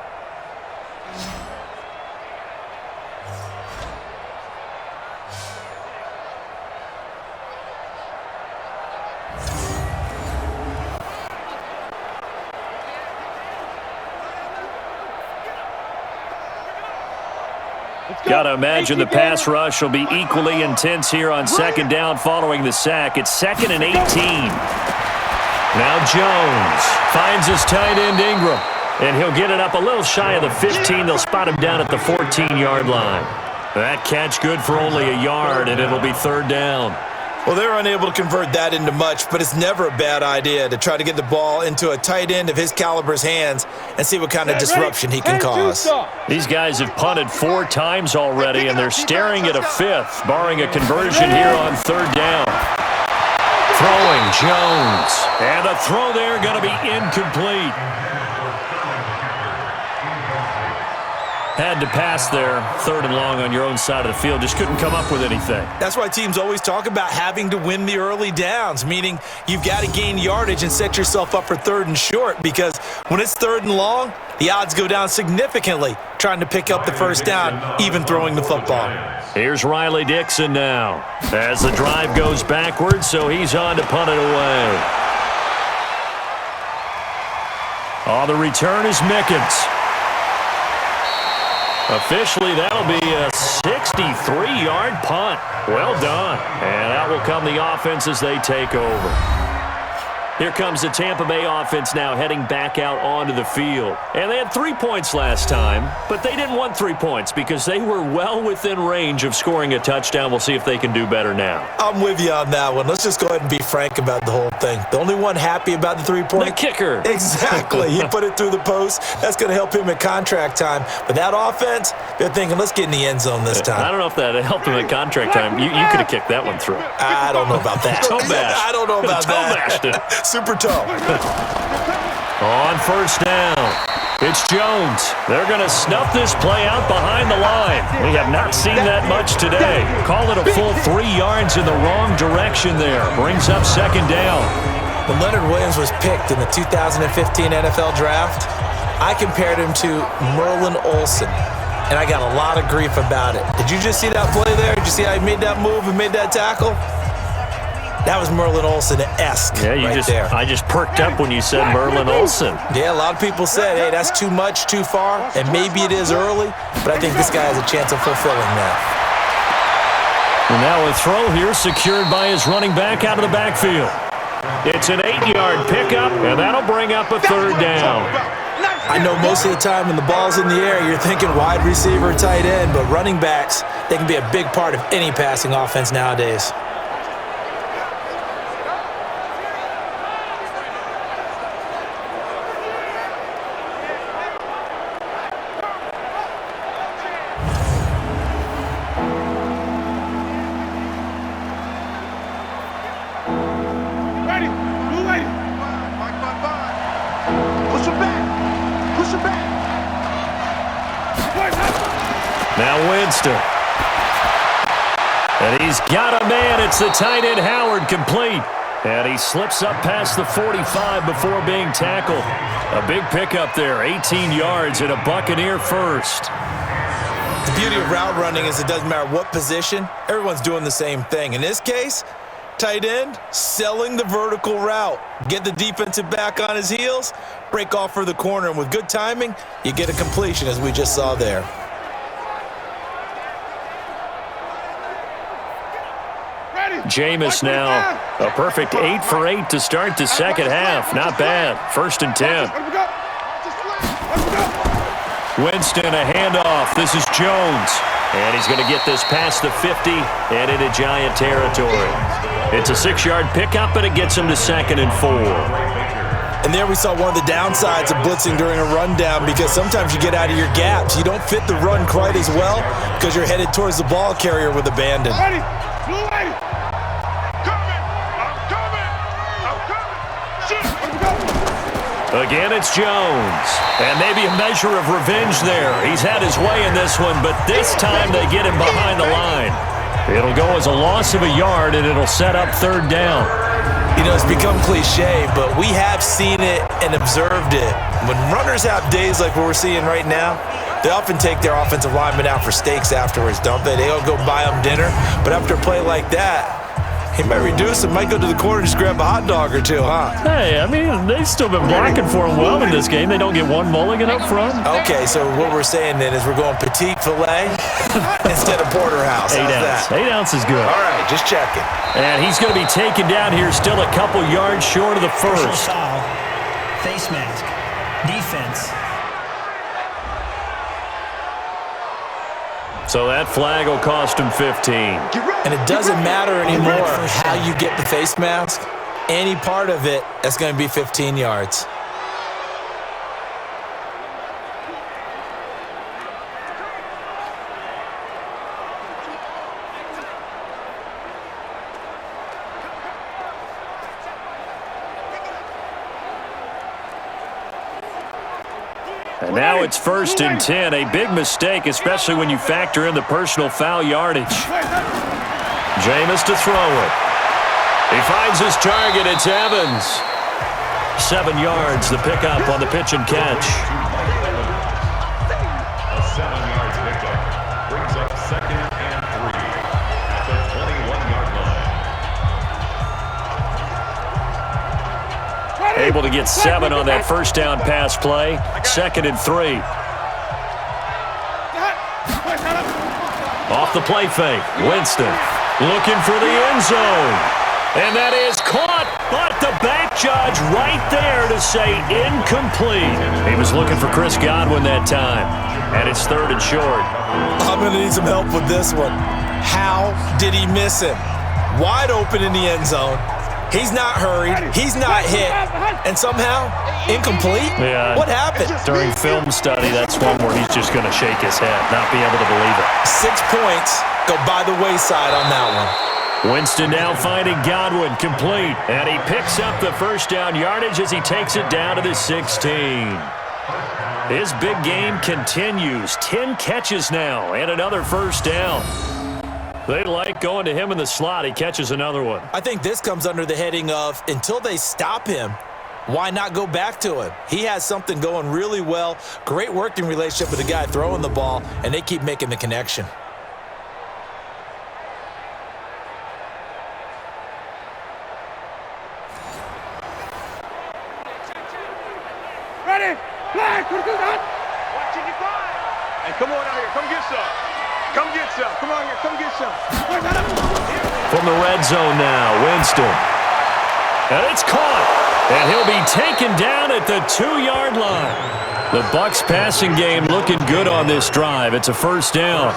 Got to imagine the pass rush will be equally intense here on second down following the sack. It's 2nd and 18. Now Jones finds his tight end Ingram, and he'll get it up a little shy of the 15. They'll spot him down at the 14-yard line. That catch good for only a yard, and it'll be 3rd down. Well, they were unable to convert that into much, but it's never a bad idea to try to get the ball into a tight end of his caliber's hands and see what kind of disruption he can cause. These guys have punted 4 times already, and they're staring at a 5th, barring a conversion here on 3rd down. Throwing Jones. And the throw there going to be incomplete. Had to pass there, 3rd and long on your own side of the field. Just couldn't come up with anything. That's why teams always talk about having to win the early downs, meaning you've got to gain yardage and set yourself up for 3rd and short, because when it's 3rd and long, the odds go down significantly trying to pick up the first down, even throwing the football. Here's Riley Dixon now as the drive goes backwards, so he's on to punt it away. The return is Mickens. Officially, that'll be a 63-yard punt. Well done. And out will come the offense as they take over. Here comes the Tampa Bay offense now heading back out onto the field. And they had 3 points last time, but they didn't want 3 points because they were well within range of scoring a touchdown. We'll see if they can do better now. I'm with you on that one. Let's just go ahead and be frank about the whole thing. The only one happy about the 3-point? The kicker. Exactly. He put it through the post. That's going to help him at contract time. But that offense, they're thinking, let's get in the end zone this time. I don't know if that helped him at contract time. You could have kicked that one through. I don't know about that. Toe bash. I don't know about that. Toe bashed it. Super toe. On 1st down, it's Jones. They're going to snuff this play out behind the line. We have not seen that much today. Call it a full 3 yards in the wrong direction there. Brings up 2nd down. When Leonard Williams was picked in the 2015 NFL Draft, I compared him to Merlin Olsen, and I got a lot of grief about it. Did you just see that play there? Did you see how he made that move and made that tackle? That was Merlin Olsen-esque there. I just perked up when you said Merlin Olsen. Yeah, a lot of people said, hey, that's too much, too far, and maybe it is early, but I think this guy has a chance of fulfilling that. And now a throw here secured by his running back out of the backfield. It's an 8-yard pickup, and that'll bring up a 3rd down. I know most of the time when the ball's in the air, you're thinking wide receiver, tight end, but running backs, they can be a big part of any passing offense nowadays. Now Winston. And he's got a man. It's the tight end Howard, complete. And he slips up past the 45 before being tackled. A big pickup there, 18 yards and a Buccaneer first. The beauty of route running is it doesn't matter what position, everyone's doing the same thing. In this case, tight end, selling the vertical route. Get the defensive back on his heels, break off for the corner, and with good timing, you get a completion as we just saw there. Jameis now, a perfect 8 for 8 to start the second half. Not bad. 1st and 10. Winston, a handoff. This is Jones. And he's going to get this past the 50 and into Giant territory. It's a 6-yard pickup, and it gets him to 2nd and 4. And there we saw one of the downsides of blitzing during a rundown, because sometimes you get out of your gaps. You don't fit the run quite as well because you're headed towards the ball carrier with abandon. Again, it's Jones. And maybe a measure of revenge there. He's had his way in this one, but this time they get him behind the line. It'll go as a loss of a yard, and it'll set up third down. You know, it's become cliche, but we have seen it and observed it. When runners have days like what we're seeing right now, they often take their offensive linemen out for steaks afterwards, don't they? They'll go buy them dinner. But after a play like that, he might reduce it, might go to the corner and just grab a hot dog or two, huh? Hey, I mean, they've still been blocking for him well in this game. They don't get one mulligan up front. Okay, so what we're saying then is we're going petite filet instead of porterhouse. How's that? 8 ounce is good. All right, just checking. And he's going to be taken down here, still a couple yards short of the first. Foul, face mask, defense. So that flag will cost him 15. And it doesn't matter anymore how you get the face mask. Any part of it, that's going to be 15 yards. And now it's 1st and 10. A big mistake, especially when you factor in the personal foul yardage. Jameis to throw it. He finds his target. It's Evans. 7 yards, the pickup on the pitch and catch. A 7-yard pickup brings up 2nd and 3 at the 21-yard line. Able to get 7 on that first down pass play. 2nd and 3. Off the play fake. Winston looking for the end zone. And that is caught, but the back judge right there to say incomplete. He was looking for Chris Godwin that time. And it's 3rd and short. I'm going to need some help with this one. How did he miss him? Wide open in the end zone. He's not hurried. He's not hit. And somehow, incomplete? Yeah. What happened? During film study, that's one where he's just going to shake his head, not be able to believe it. 6 points go by the wayside on that one. Winston now finding Godwin complete. And he picks up the first down yardage as he takes it down to the 16. His big game continues. 10 catches now and another first down. They like going to him in the slot. He catches another one. I think this comes under the heading of until they stop him, why not go back to him? He has something going really well. Great working relationship with the guy throwing the ball, and they keep making the connection. Ready? Flag! Watching you five. Hey, come on out here. Come get some. Come get some. Come on here. Come get some. From the red zone now, Winston. And it's caught. And he'll be taken down at the 2-yard line. The Bucs passing game looking good on this drive. It's a first down.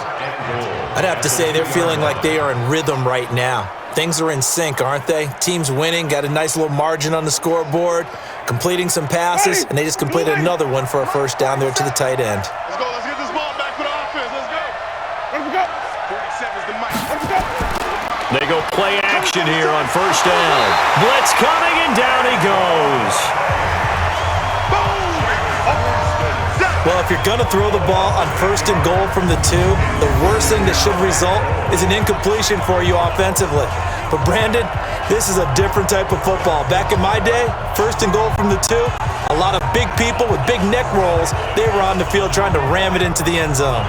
I'd have to say they're feeling like they are in rhythm right now. Things are in sync, aren't they? Team's winning, got a nice little margin on the scoreboard, completing some passes, and they just completed another one for a first down there to the tight end. Let's go. Let's get this ball back for the offense. Let's go. Let's go. 47's the mic. Let's go. They go play action here on first down. Blitz coming, and down he goes. Well, if you're going to throw the ball on 1st and goal from the 2, the worst thing that should result is an incompletion for you offensively. But, Brandon, this is a different type of football. Back in my day, 1st and goal from the 2, a lot of big people with big neck rolls, they were on the field trying to ram it into the end zone.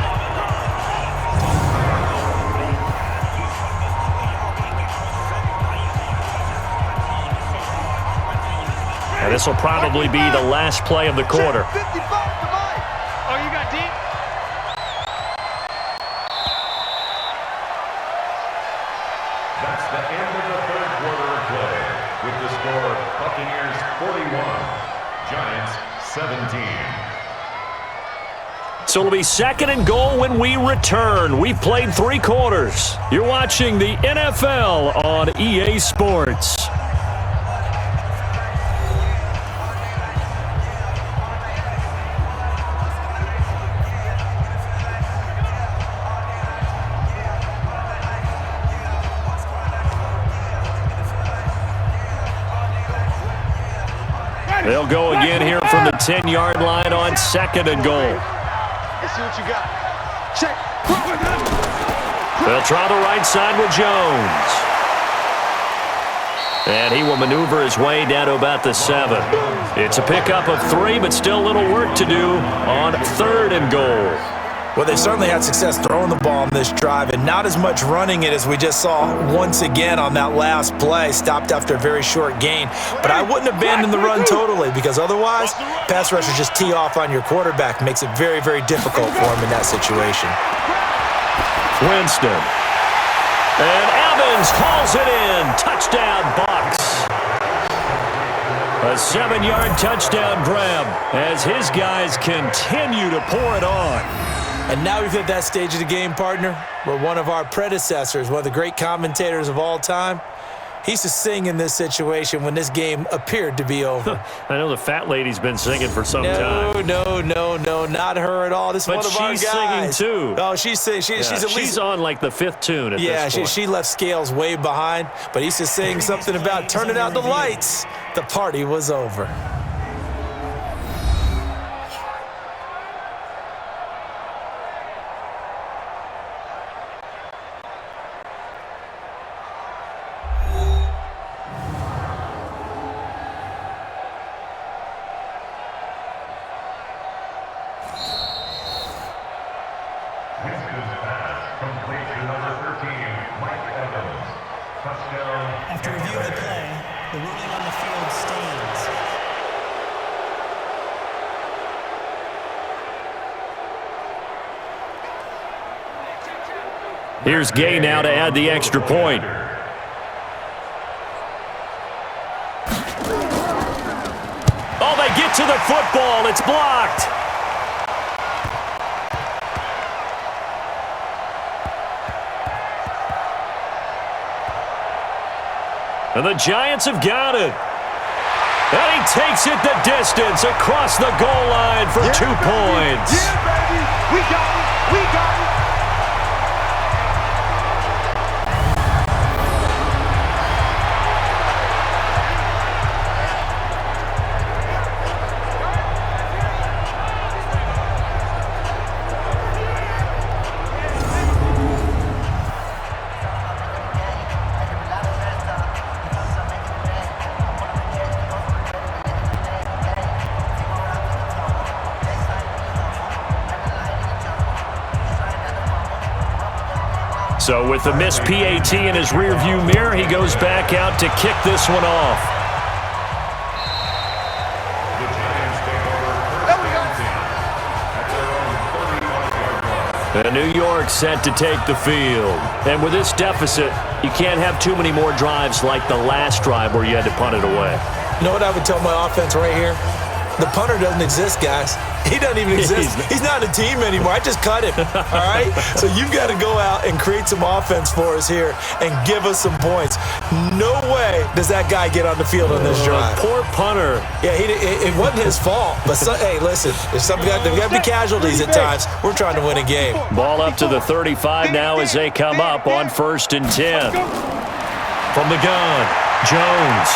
And this will probably be the last play of the quarter. 55. Oh, you got deep? That's the end of the 3rd quarter of play. With the score, Buccaneers 41, Giants 17. So it'll be 2nd and goal when we return. We've played 3 quarters. You're watching the NFL on EA Sports. They'll go again here from the 10-yard line on 2nd and goal. Let's see what you got. Check. They'll try the right side with Jones. And he will maneuver his way down to about the 7. It's a pickup of 3, but still a little work to do on 3rd and goal. Well, they've certainly had success throwing the ball on this drive, and not as much running it as we just saw once again on that last play. Stopped after a very short gain. But I wouldn't abandon the run totally, because otherwise, pass rushers just tee off on your quarterback. Makes it very, very difficult for him in that situation. Winston. And Evans hauls it in. Touchdown, Bucs. A 7-yard touchdown grab as his guys continue to pour it on. And now we've hit that stage of the game, partner, where one of our predecessors, one of the great commentators of all time, he used to sing in this situation when this game appeared to be over. I know the fat lady's been singing for some time. No, not her at all. This is one of our guys. But she's singing too. Oh, she's at least... She's on like the 5th tune at this point. She left Scales way behind, but he used to sing something about turning out the lights. The party was over. After review of the play, the ruling on the field stands. Here's Gay now to add the extra point. Oh, they get to the football. It's blocked. And the Giants have got it. And he takes it the distance across the goal line for 2 points. Yeah, baby. We got it. We got it. So with the missed PAT in his rearview mirror, he goes back out to kick this one off. And New York set to take the field. And with this deficit, you can't have too many more drives like the last drive where you had to punt it away. You know what I would tell my offense right here? The punter doesn't exist, guys. He doesn't even exist. He's not a team anymore. I just cut him, all right? So you've got to go out and create some offense for us here and give us some points. No way does that guy get on the field on this drive. Poor punter. Yeah, it wasn't his fault. But, hey, listen, there's got to be casualties at times. We're trying to win a game. Ball up to the 35 now as they come up on 1st and 10. From the gun, Jones.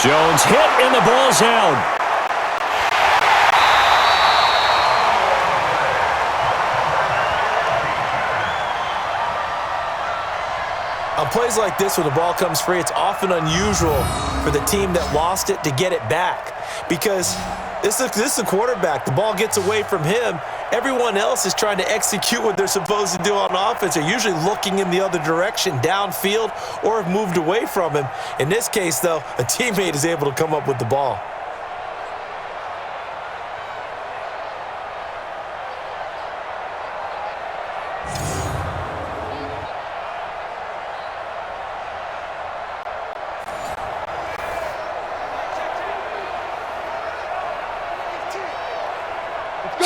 Jones hit and the ball's out. On plays like this where the ball comes free, it's often unusual for the team that lost it to get it back because this is the quarterback. The ball gets away from him. Everyone else is trying to execute what they're supposed to do on offense. They're usually looking in the other direction, downfield, or have moved away from him. In this case, though, a teammate is able to come up with the ball.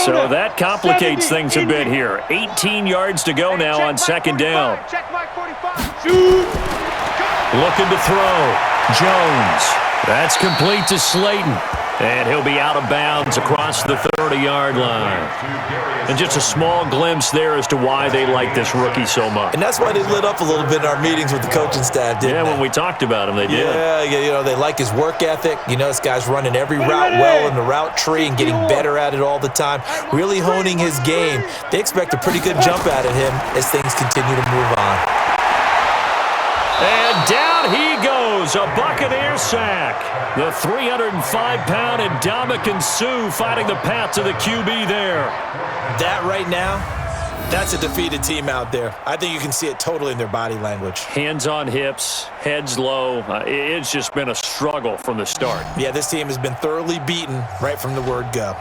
So that complicates things a bit here. 18 yards to go now on 2nd down. Looking to throw. Jones. That's complete to Slayton. And he'll be out of bounds across the 30-yard line. And just a small glimpse there as to why they like this rookie so much. And that's why they lit up a little bit in our meetings with the coaching staff, didn't they? When we talked about him, they did. Yeah, they like his work ethic. This guy's running every route well in the route tree and getting better at it all the time, really honing his game. They expect a pretty good jump out of him as things continue to move on. And down he goes, a Buccaneer sack. The 305-pound Ndamukong Suh fighting the path to the QB there. That right now, that's a defeated team out there. I think you can see it totally in their body language. Hands on hips, heads low. It's just been a struggle from the start. Yeah, this team has been thoroughly beaten right from the word go.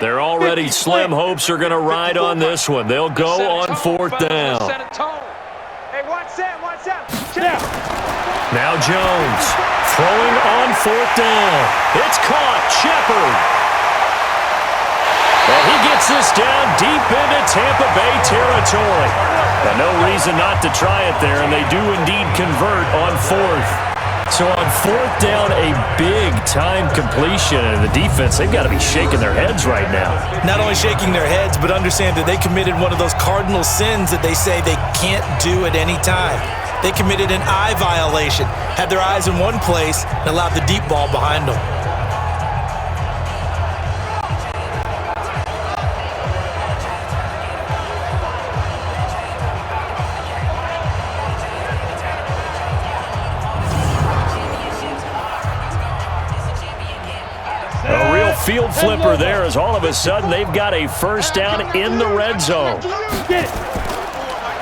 They're already slim hopes are going to ride on this one. They'll go on fourth down. Now Jones throwing on fourth down. It's caught. Shepard. And he gets this down deep into Tampa Bay territory. And no reason not to try it there, and they do indeed convert on fourth. So on fourth down, a big-time completion, and the defense, they've got to be shaking their heads right now. Not only shaking their heads, but understand that they committed one of those cardinal sins that they say they can't do at any time. They committed an eye violation, had their eyes in one place, and allowed the deep ball behind them. Field flipper there as all of a sudden they've got a first down in the red zone.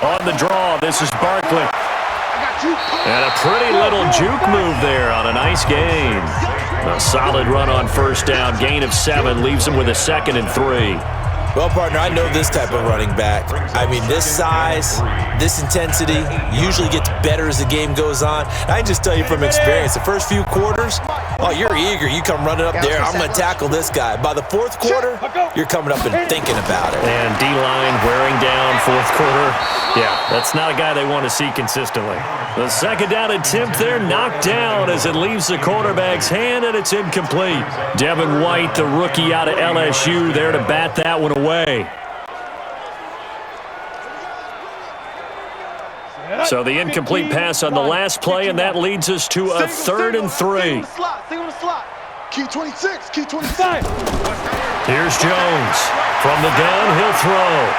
On the draw, this is Barkley. And a pretty little juke move there on a nice gain. A solid run on first down. Gain of 7 leaves him with a 2nd and 3. Well, partner, I know this type of running back. I mean, this size, this intensity usually gets better as the game goes on. I can just tell you from experience, the first few quarters, oh, you're eager. You come running up there, I'm going to tackle this guy. By the fourth quarter, you're coming up and thinking about it. And D-line wearing down fourth quarter. Yeah, that's not a guy they want to see consistently. The second down attempt there knocked down as it leaves the quarterback's hand, and it's incomplete. Devin White, the rookie out of LSU, there to bat that one away. So the incomplete pass on the last play, and that leads us to a 3rd and 3. Stay on the slot. Key 26, key 25. Here's Jones. From the gun, he'll throw.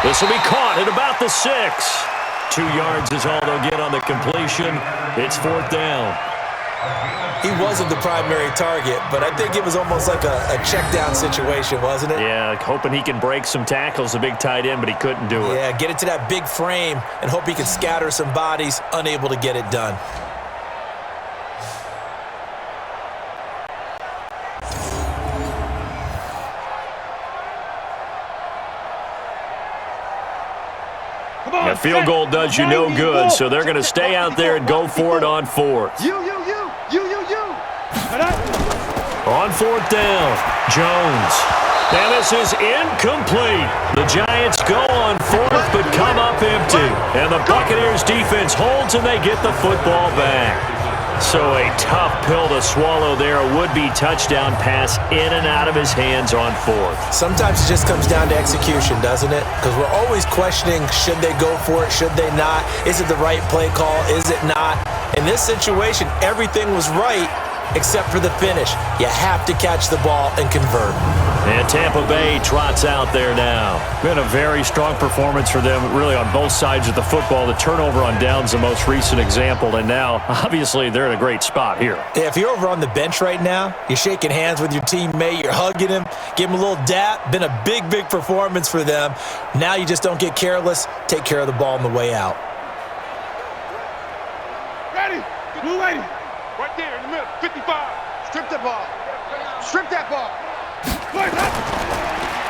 This will be caught at about the 6. 2 yards is all they'll get on the completion. It's 4th down. He wasn't the primary target, but I think it was almost like a check down situation, wasn't it? Yeah, hoping he can break some tackles, a big tight end, but he couldn't do it. Yeah, get it to that big frame and hope he can scatter some bodies, unable to get it done. A field goal does you no good, so they're going to stay out there and go for it on 4th. On 4th down, Jones. And this is incomplete. The Giants go on 4th but come up empty. And the Buccaneers defense holds and they get the football back. So a tough pill to swallow there. A would-be touchdown pass in and out of his hands on 4th. Sometimes it just comes down to execution, doesn't it? Because we're always questioning, should they go for it, should they not? Is it the right play call, is it not? In this situation, everything was right except for the finish. You have to catch the ball and convert. And Tampa Bay trots out there now. Been a very strong performance for them, really, on both sides of the football. The turnover on downs, the most recent example, and now, obviously, they're in a great spot here. Yeah, if you're over on the bench right now, you're shaking hands with your teammate, you're hugging him, give him a little dap. Been a big, big performance for them. Now you just don't get careless. Take care of the ball on the way out. Ready? Blue lady. Right there in the middle. 55. Strip that ball. Strip that ball.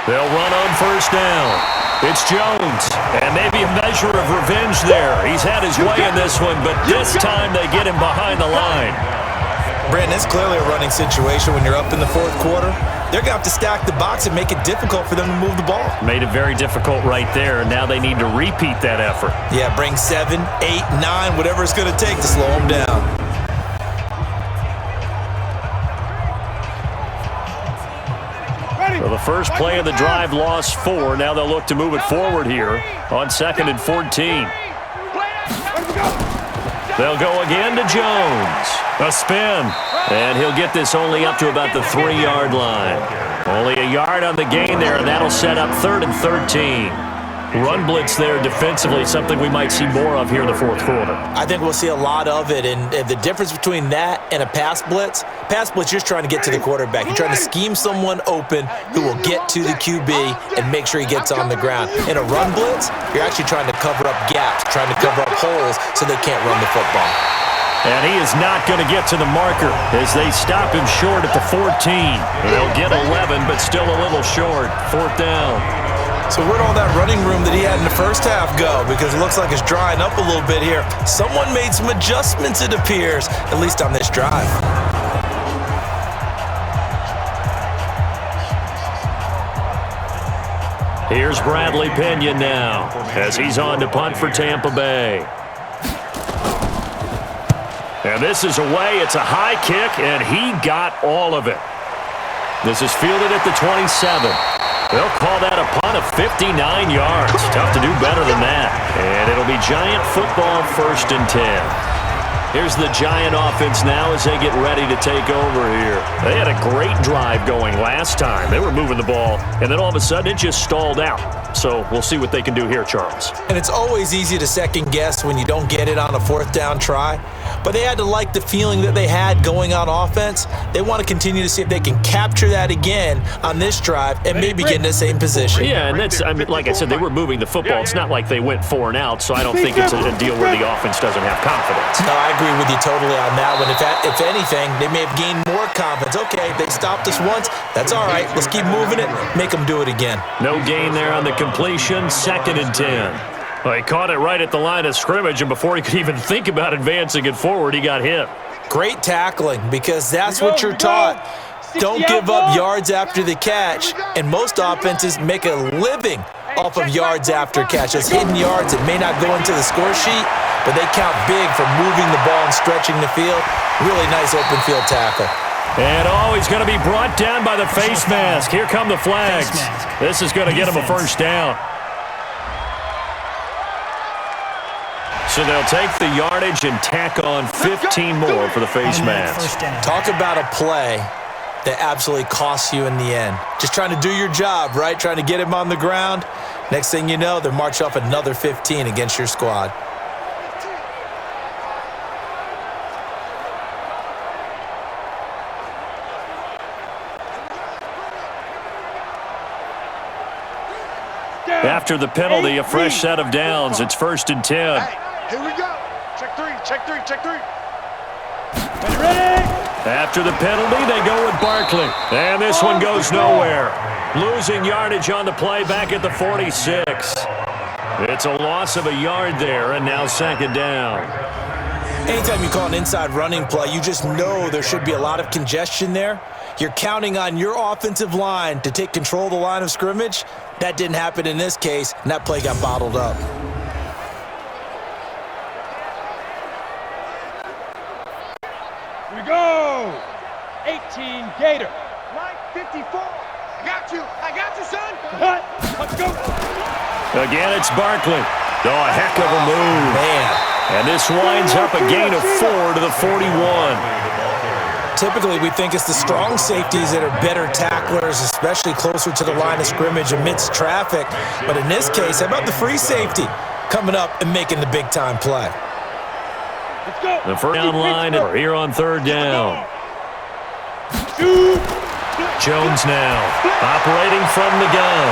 They'll run on first down. It's Jones. And maybe a measure of revenge there. He's had his way in this one, but this time they get him behind the line. Brandon, it's clearly a running situation when you're up in the fourth quarter. they're going to have to stack the box and make it difficult for them to move the ball. Made it very difficult right there, and now they need to repeat that effort. Yeah, bring 7, 8, 9, whatever it's going to take to slow them down. So the first play of the drive lost 4. Now they'll look to move it forward here on 2nd and 14. They'll go again to Jones. A spin. And he'll get this only up to about the 3-yard line. Only a yard on the gain there, and that'll set up 3rd and 13. Run blitz there defensively, something we might see more of here in the 4th quarter. I think we'll see a lot of it, and the difference between that and a pass blitz, you're just trying to get to the quarterback. You're trying to scheme someone open who will get to the QB and make sure he gets on the ground. In a run blitz, you're actually trying to cover up gaps, trying to cover up holes so they can't run the football. And he is not going to get to the marker as they stop him short at the 14. They'll get 11, but still a little short. 4th down. So where'd all that running room that he had in the first half go? Because it looks like it's drying up a little bit here. Someone made some adjustments, it appears, at least on this drive. Here's Bradley Pinion now as he's on to punt for Tampa Bay. And this is away. It's a high kick, and he got all of it. This is fielded at the 27. They'll call that a punt of 59 yards. Tough to do better than that. And it'll be Giant football, 1st and 10. Here's the Giant offense now as they get ready to take over here. They had a great drive going last time. They were moving the ball, and then all of a sudden it just stalled out. So we'll see what they can do here, Charles. And it's always easy to second guess when you don't get it on a 4th down try. But they had to like the feeling that they had going on offense. They want to continue to see if they can capture that again on this drive and maybe get in the same position. Yeah, and that's, I mean, like I said, they were moving the football. It's not like they went 4 and out, so I don't think it's a deal where the offense doesn't have confidence. No, I agree with you totally on that one. If anything, they may have gained more confidence. Okay, they stopped us once. That's all right. Let's keep moving it. Make them do it again. No gain there on the completion. 2nd and 10. Well, he caught it right at the line of scrimmage, and before he could even think about advancing it forward, he got hit. Great tackling, because that's what you're taught. Don't give up yards after the catch, and most offenses make a living off of yards after catch. It's hidden yards that may not go into the score sheet, but they count big for moving the ball and stretching the field. Really nice open field tackle. And he's going to be brought down by the face mask. Here come the flags. This is going to get him a 1st down. So they'll take the yardage and tack on 15 more for the face mask. Talk about a play that absolutely costs you in the end. Just trying to do your job, right? Trying to get him on the ground. Next thing you know, they're marching off another 15 against your squad. After the penalty, a fresh set of downs. It's 1st and 10. Hey, here we go. Check 3, check 3, check 3. Ready? After the penalty, they go with Barkley. And this one goes nowhere. Losing yardage on the play back at the 46. It's a loss of a yard there, and now 2nd down. Anytime you call an inside running play, you just know there should be a lot of congestion there. You're counting on your offensive line to take control of the line of scrimmage. That didn't happen in this case, and that play got bottled up. Here we go. 18 Gator. Line 54. I got you, son. Let's go. Again, it's Barkley. Oh, a heck of a move. Man. And this winds up a gain of 4 to the 41. Typically, we think it's the strong safeties that are better tacklers, especially closer to the line of scrimmage amidst traffic. But in this case, how about the free safety coming up and making the big-time play? Let's go. The 1st down line here on 3rd down. Jones now operating from the gun.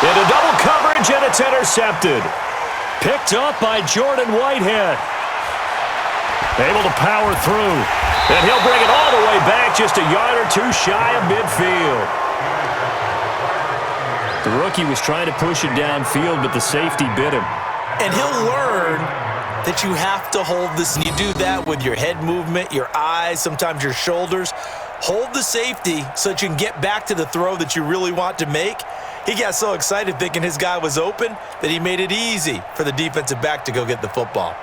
Into double coverage, and it's intercepted. Picked up by Jordan Whitehead. Able to power through. And he'll bring it all the way back, just a yard or 2 shy of midfield. The rookie was trying to push it downfield, but the safety bit him. And he'll learn that you have to hold this. You do that with your head movement, your eyes, sometimes your shoulders. hold the safety so that you can get back to the throw that you really want to make. He got so excited thinking his guy was open that he made it easy for the defensive back to go get the football.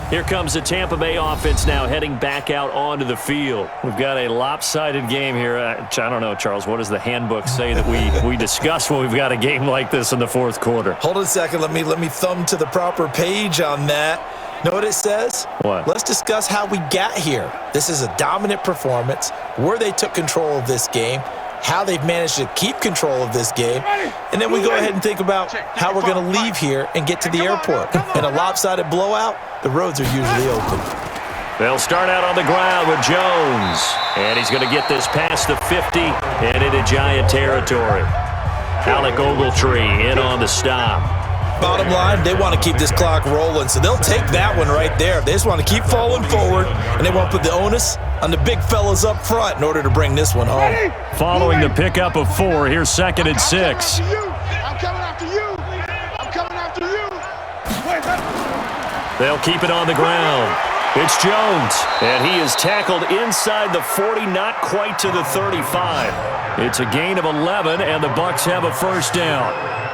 Here comes the Tampa Bay offense now heading back out onto the field. We've got a lopsided game here. I don't know, Charles, what does the handbook say that we discuss when we've got a game like this in the fourth quarter? Hold on a second. Let me thumb to the proper page on that. Know what it says? What? Let's discuss how we got here. This is a dominant performance, where they took control of this game, how they've managed to keep control of this game, and then we go ahead and think about how we're going to leave here and get to the airport. In a lopsided blowout, the roads are usually open. They'll start out on the ground with Jones, and he's going to get this past the 50 and into Giant territory. Alec Ogletree in on the stop. Bottom line, they want to keep this clock rolling, so they'll take that one right there. They just want to keep falling forward, and they want to put the onus on the big fellas up front in order to bring this one home. Following the pickup of 4, here's 2nd and 6. I'm coming after you. I'm coming after you. They'll keep it on the ground. It's Jones, and he is tackled inside the 40, not quite to the 35. It's a gain of 11, and the Bucs have a first down.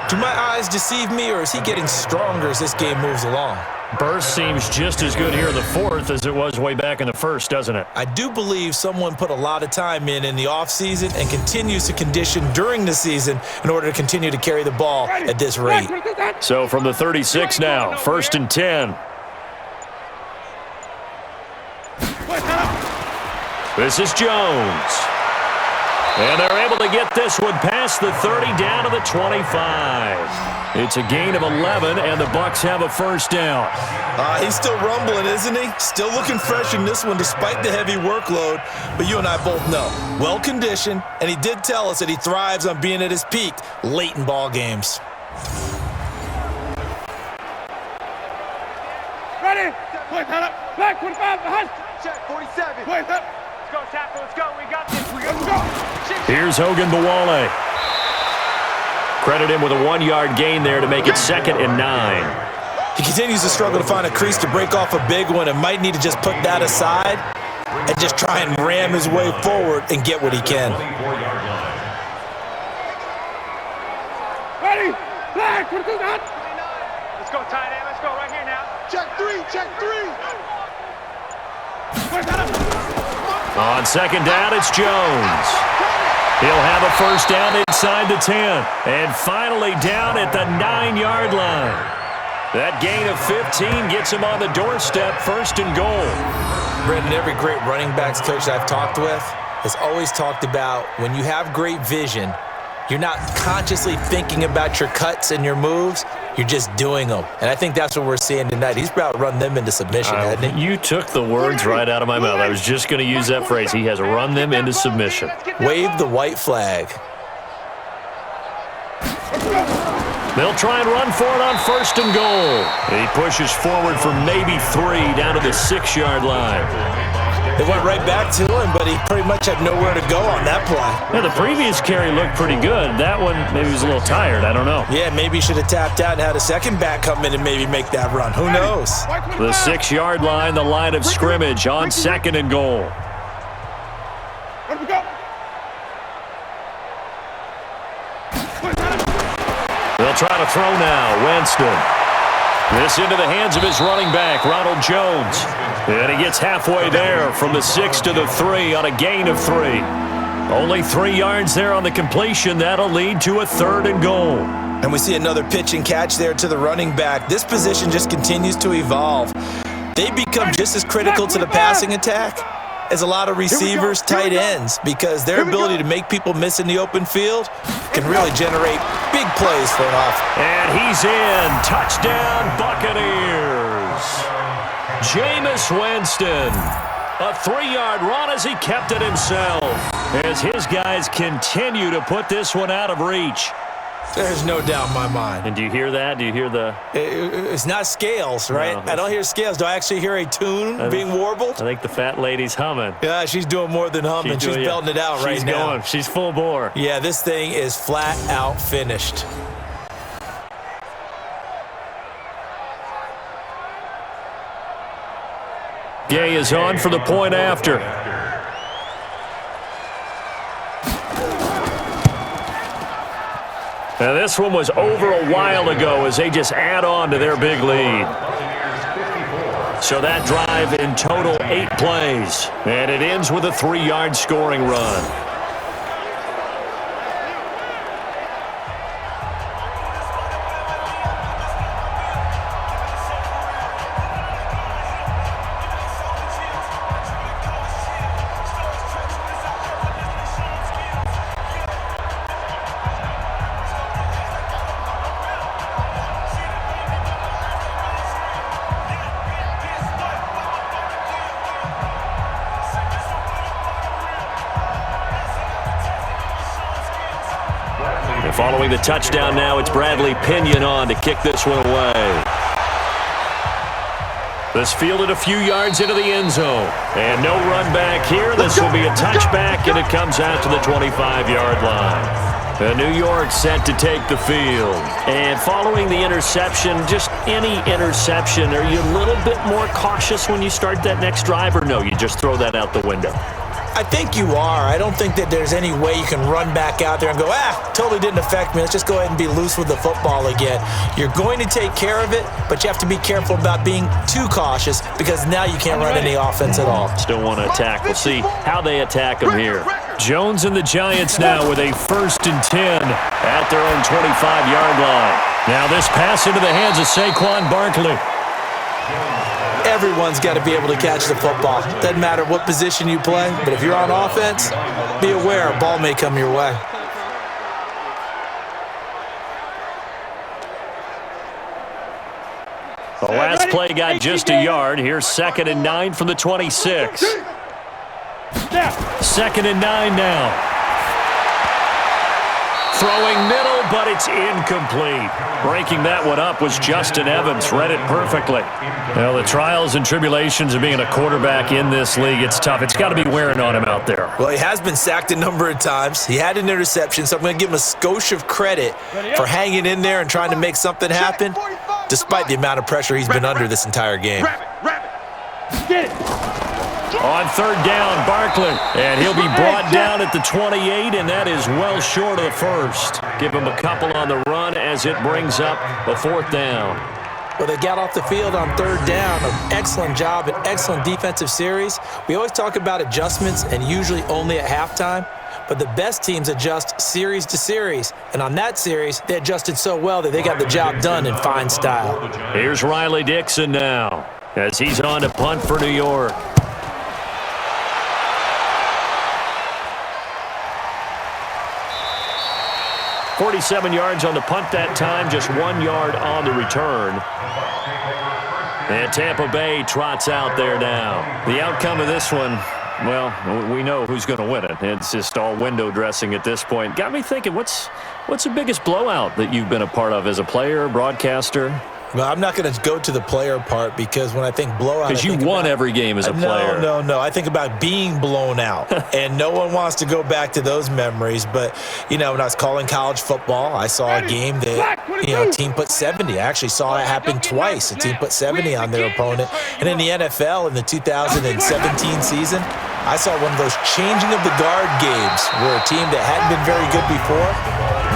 Do my eyes deceive me, or is he getting stronger as this game moves along? Burst seems just as good here in the fourth as it was way back in the first, doesn't it? I do believe someone put a lot of time in the offseason and continues to condition during the season in order to continue to carry the ball at this rate. So from the 36 now, 1st and 10. This is Jones. And they're able to get this one past the 30 down to the 25. It's a gain of 11, and the Bucs have a first down. He's still rumbling, isn't he? Still looking fresh in this one despite the heavy workload. But you and I both know, well-conditioned, and he did tell us that he thrives on being at his peak late in ball games. Ready? Back 25, behind. Check 47. Let's go, Tampa. Let's go. We got this. Let's go. Here's Hogan Bawale. Credit him with a 1-yard gain there to make it 2nd and 9. He continues to struggle to find a crease to break off a big one and might need to just put that aside and just try and ram his way forward and get what he can. Ready? Flag. Let's go, tight end. Let's go right here now. Check 3. Check 3. On 2nd down, it's Jones. He'll have a first down inside the 10. And finally down at the 9-yard line. That gain of 15 gets him on the doorstep, 1st and goal. Brendan, every great running backs coach I've talked with has always talked about when you have great vision, you're not consciously thinking about your cuts and your moves. You're just doing them. And I think that's what we're seeing tonight. He's about to run them into submission, hasn't he? You took the words right out of my mouth. I was just going to use that phrase. He has run them into submission. Wave the white flag. They'll try and run for it on 1st and goal. He pushes forward for maybe 3 down to the 6-yard line. They went right back to him, but he pretty much had nowhere to go on that play. Yeah, the previous carry looked pretty good. That one, maybe he was a little tired. I don't know. Yeah, maybe he should have tapped out and had a second back come in and maybe make that run. Who knows? The 6-yard line, the line of scrimmage on 2nd and goal. Where we go? They'll try to throw now. Winston. This into the hands of his running back, Ronald Jones. And he gets halfway there from the 6 to the 3 on a gain of 3. Only 3 yards there on the completion. That'll lead to a 3rd and goal. And we see another pitch and catch there to the running back. This position just continues to evolve. They become just as critical to the passing attack as a lot of receivers, tight ends, because their ability to make people miss in the open field can really generate big plays for an offense. And he's in. Touchdown, Buccaneers. Jameis Winston. A 3-yard run as he kept it himself. As his guys continue to put this one out of reach. There's no doubt in my mind. And do you hear that? Do you hear the... It's not scales, right? No. I don't hear scales. Do I actually hear a tune being warbled? I think the fat lady's humming. Yeah, she's doing more than humming. She's belting it out right now. She's going. She's full bore. Yeah, this thing is flat out finished. Gay is on for the point after. Now this one was over a while ago as they just add on to their big lead. So that drive in total 8 plays. And it ends with a 3-yard scoring run. Following the touchdown now, it's Bradley Pinion on to kick this one away. This fielded a few yards into the end zone. And no run back here. This will be a touchback, and it comes out to the 25-yard line. New York set to take the field. And following the interception, just any interception, are you a little bit more cautious when you start that next drive, or no, you just throw that out the window? I think you are. I don't think that there's any way you can run back out there and go, totally didn't affect me. Let's just go ahead and be loose with the football again. You're going to take care of it, but you have to be careful about being too cautious because now you can't run any offense at all. Still want to attack. We'll see how they attack them here. Jones and the Giants now with a 1st and 10 at their own 25-yard line. Now this pass into the hands of Saquon Barkley. Everyone's got to be able to catch the football. Doesn't matter what position you play, but if you're on offense, be aware a ball may come your way. The last play got just a yard. Here's 2nd and 9 from the 26. 2nd and 9 now. Throwing middle, but it's incomplete. Breaking that one up was Justin Evans. Read it perfectly. Well, the trials and tribulations of being a quarterback in this league, it's tough. It's got to be wearing on him out there. Well, he has been sacked a number of times. He had an interception, so I'm going to give him a skosh of credit for hanging in there and trying to make something happen, despite the amount of pressure he's been under this entire game. Get it. On 3rd down, Barkley, and he'll be brought down at the 28, and that is well short of the 1st. Give him a couple on the run as it brings up the 4th down. Well, they got off the field on 3rd down. An excellent job, an excellent defensive series. We always talk about adjustments, and usually only at halftime. But the best teams adjust series to series. And on that series, they adjusted so well that they got the job done in fine style. Here's Riley Dixon now as he's on to punt for New York. 47 yards on the punt that time, just 1 yard on the return. And Tampa Bay trots out there now. The outcome of this one, well, we know who's going to win it. It's just all window dressing at this point. Got me thinking, what's the biggest blowout that you've been a part of as a player, broadcaster? Well, I'm not going to go to the player part because when I think blowout, because you won every game as a player. No. I think about being blown out, and no one wants to go back to those memories. But when I was calling college football, I saw a game that a team put 70. I actually saw it happen twice. A team put 70 on their opponent, and in the NFL in the 2017 season, I saw one of those changing of the guard games where a team that hadn't been very good before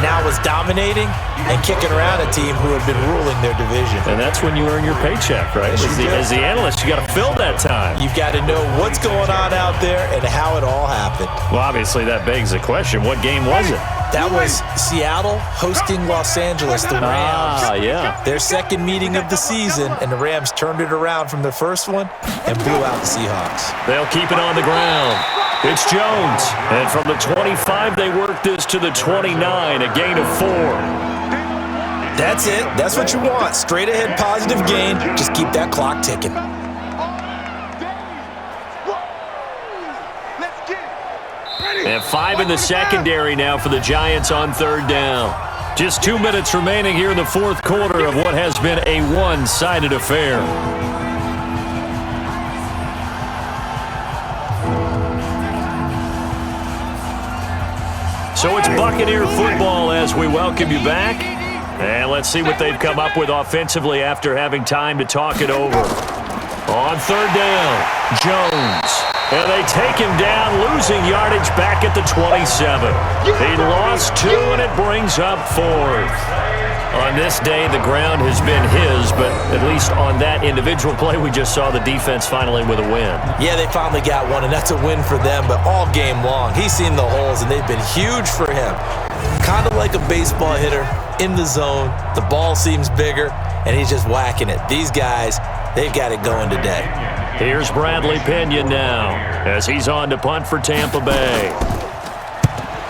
now was dominating and kicking around a team who had been ruling their division. And that's when you earn your paycheck, right? As the analyst, you got to fill that time. You've got to know what's going on out there and how it all happened. Well, obviously, that begs the question, what game was it? That was Seattle hosting Los Angeles, the Rams. Yeah. Their second meeting of the season, and the Rams turned it around from their first one and blew out the Seahawks. They'll keep it on the ground. It's Jones. And from the 25, they work this to the 29, a gain of 4. That's it. That's what you want. Straight ahead positive gain. Just keep that clock ticking. And 5 in the secondary now for the Giants on 3rd down. Just 2 minutes remaining here in the fourth quarter of what has been a one-sided affair. So it's Buccaneer football as we welcome you back. And let's see what they've come up with offensively after having time to talk it over. On third down, Jones. And they take him down, losing yardage back at the 27. He lost 2, and it brings up 4th. On this day, the ground has been his, but at least on that individual play, we just saw the defense finally with a win. Yeah, they finally got one, and that's a win for them, but all game long, he's seen the holes, and they've been huge for him. Kind of like a baseball hitter in the zone. The ball seems bigger, and he's just whacking it. These guys, they've got it going today. Here's Bradley Pinion now as he's on to punt for Tampa Bay.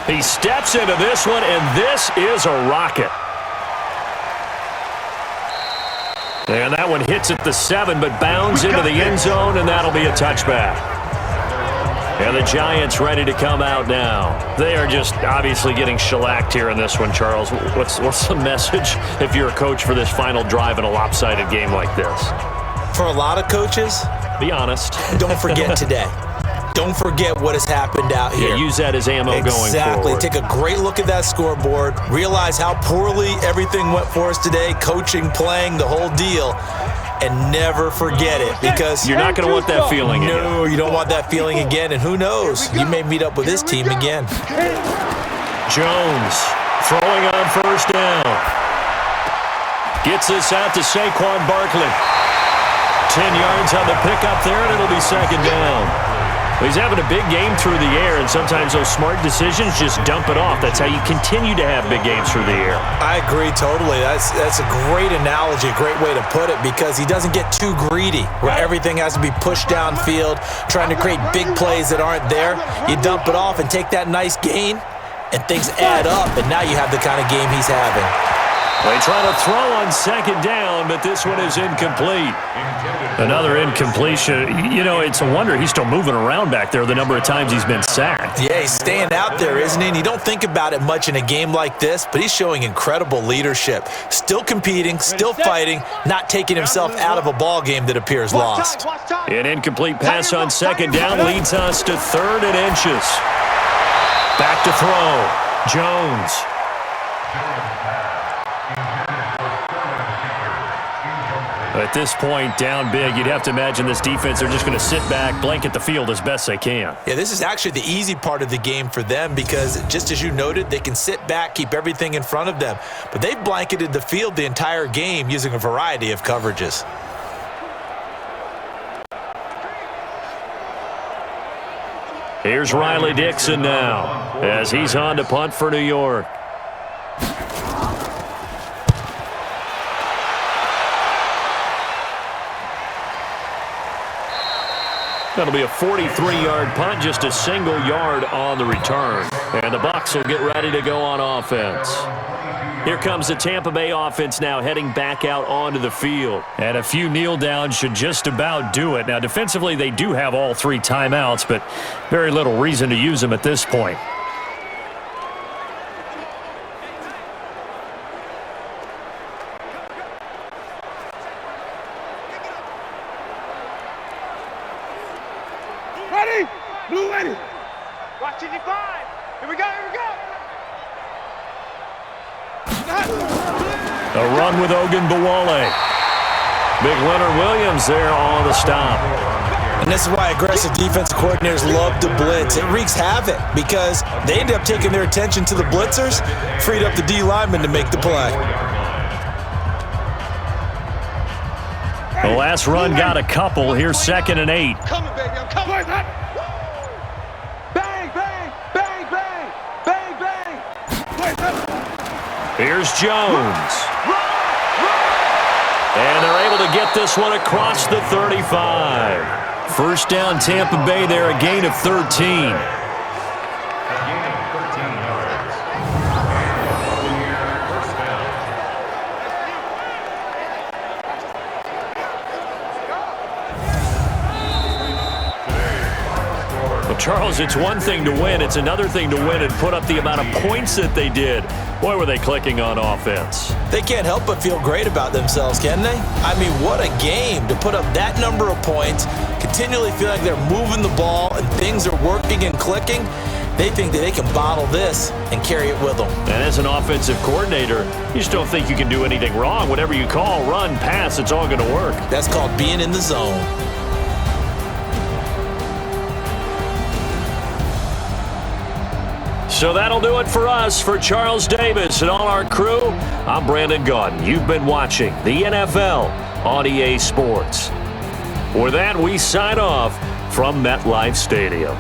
He steps into this one, and this is a rocket. And that one hits at the 7, but bounds into the end zone, and that'll be a touchback. And the Giants ready to come out now. They are just obviously getting shellacked here in this one, Charles. What's the message if you're a coach for this final drive in a lopsided game like this? For a lot of coaches, be honest. Don't forget today. Don't forget what has happened out here. Yeah, use that as ammo going forward. Exactly. Take a great look at that scoreboard. Realize how poorly everything went for us today. Coaching, playing, the whole deal. And never forget it, because you're not going to want that feeling again. No, you don't want that feeling again. And who knows? You may meet up with this team again. Jones throwing on first down. Gets this out to Saquon Barkley. 10 yards on the pickup there, and it'll be second down. He's having a big game through the air, and sometimes those smart decisions just dump it off. That's how you continue to have big games through the air. I agree totally. That's a great analogy, a great way to put it, because he doesn't get too greedy where everything has to be pushed downfield, trying to create big plays that aren't there. You dump it off and take that nice gain, and things add up, and now you have the kind of game he's having. They try to throw on second down, but this one is incomplete. Another incompletion. You know, it's a wonder he's still moving around back there the number of times he's been sacked. Yeah, he's staying out there, isn't he? And you don't think about it much in a game like this, but he's showing incredible leadership. Still competing, still fighting, not taking himself out of a ball game that appears lost. An incomplete pass on second down leads us to 3rd and inches. Back to throw. Jones. At this point, down big, you'd have to imagine this defense are just going to sit back, blanket the field as best they can. Yeah, this is actually the easy part of the game for them, because just as you noted, they can sit back, keep everything in front of them. But they've blanketed the field the entire game using a variety of coverages. Here's Riley Dixon now as he's on to punt for New York. That'll be a 43-yard punt, just a single yard on the return. And the Bucs will get ready to go on offense. Here comes the Tampa Bay offense now heading back out onto the field. And a few kneel downs should just about do it. Now, defensively, they do have all 3 timeouts, but very little reason to use them at this point. Ready? Blue ready. Watch it, 5. Here we go, here we go. A run with Ogunbowale. Big Leonard Williams there on the stop. And this is why aggressive defensive coordinators love to blitz. It wreaks havoc because they end up taking their attention to the blitzers, freed up the D lineman to make the play. The last run got a couple. Here's 2nd and 8. Coming, baby, I'm coming. Bang, bang, bang, bang, bang, bang. Here's Jones. And they're able to get this one across the 35. First down, Tampa Bay there, a gain of 13. Charles, it's one thing to win. It's another thing to win and put up the amount of points that they did. Boy, were they clicking on offense. They can't help but feel great about themselves, can they? I mean, what a game to put up that number of points, continually feel like they're moving the ball and things are working and clicking. They think that they can bottle this and carry it with them. And as an offensive coordinator, you just don't think you can do anything wrong. Whatever you call, run, pass, it's all going to work. That's called being in the zone. So that'll do it for us. For Charles Davis and all our crew, I'm Brandon Gaudin. You've been watching the NFL on EA Sports. For that, we sign off from MetLife Stadium.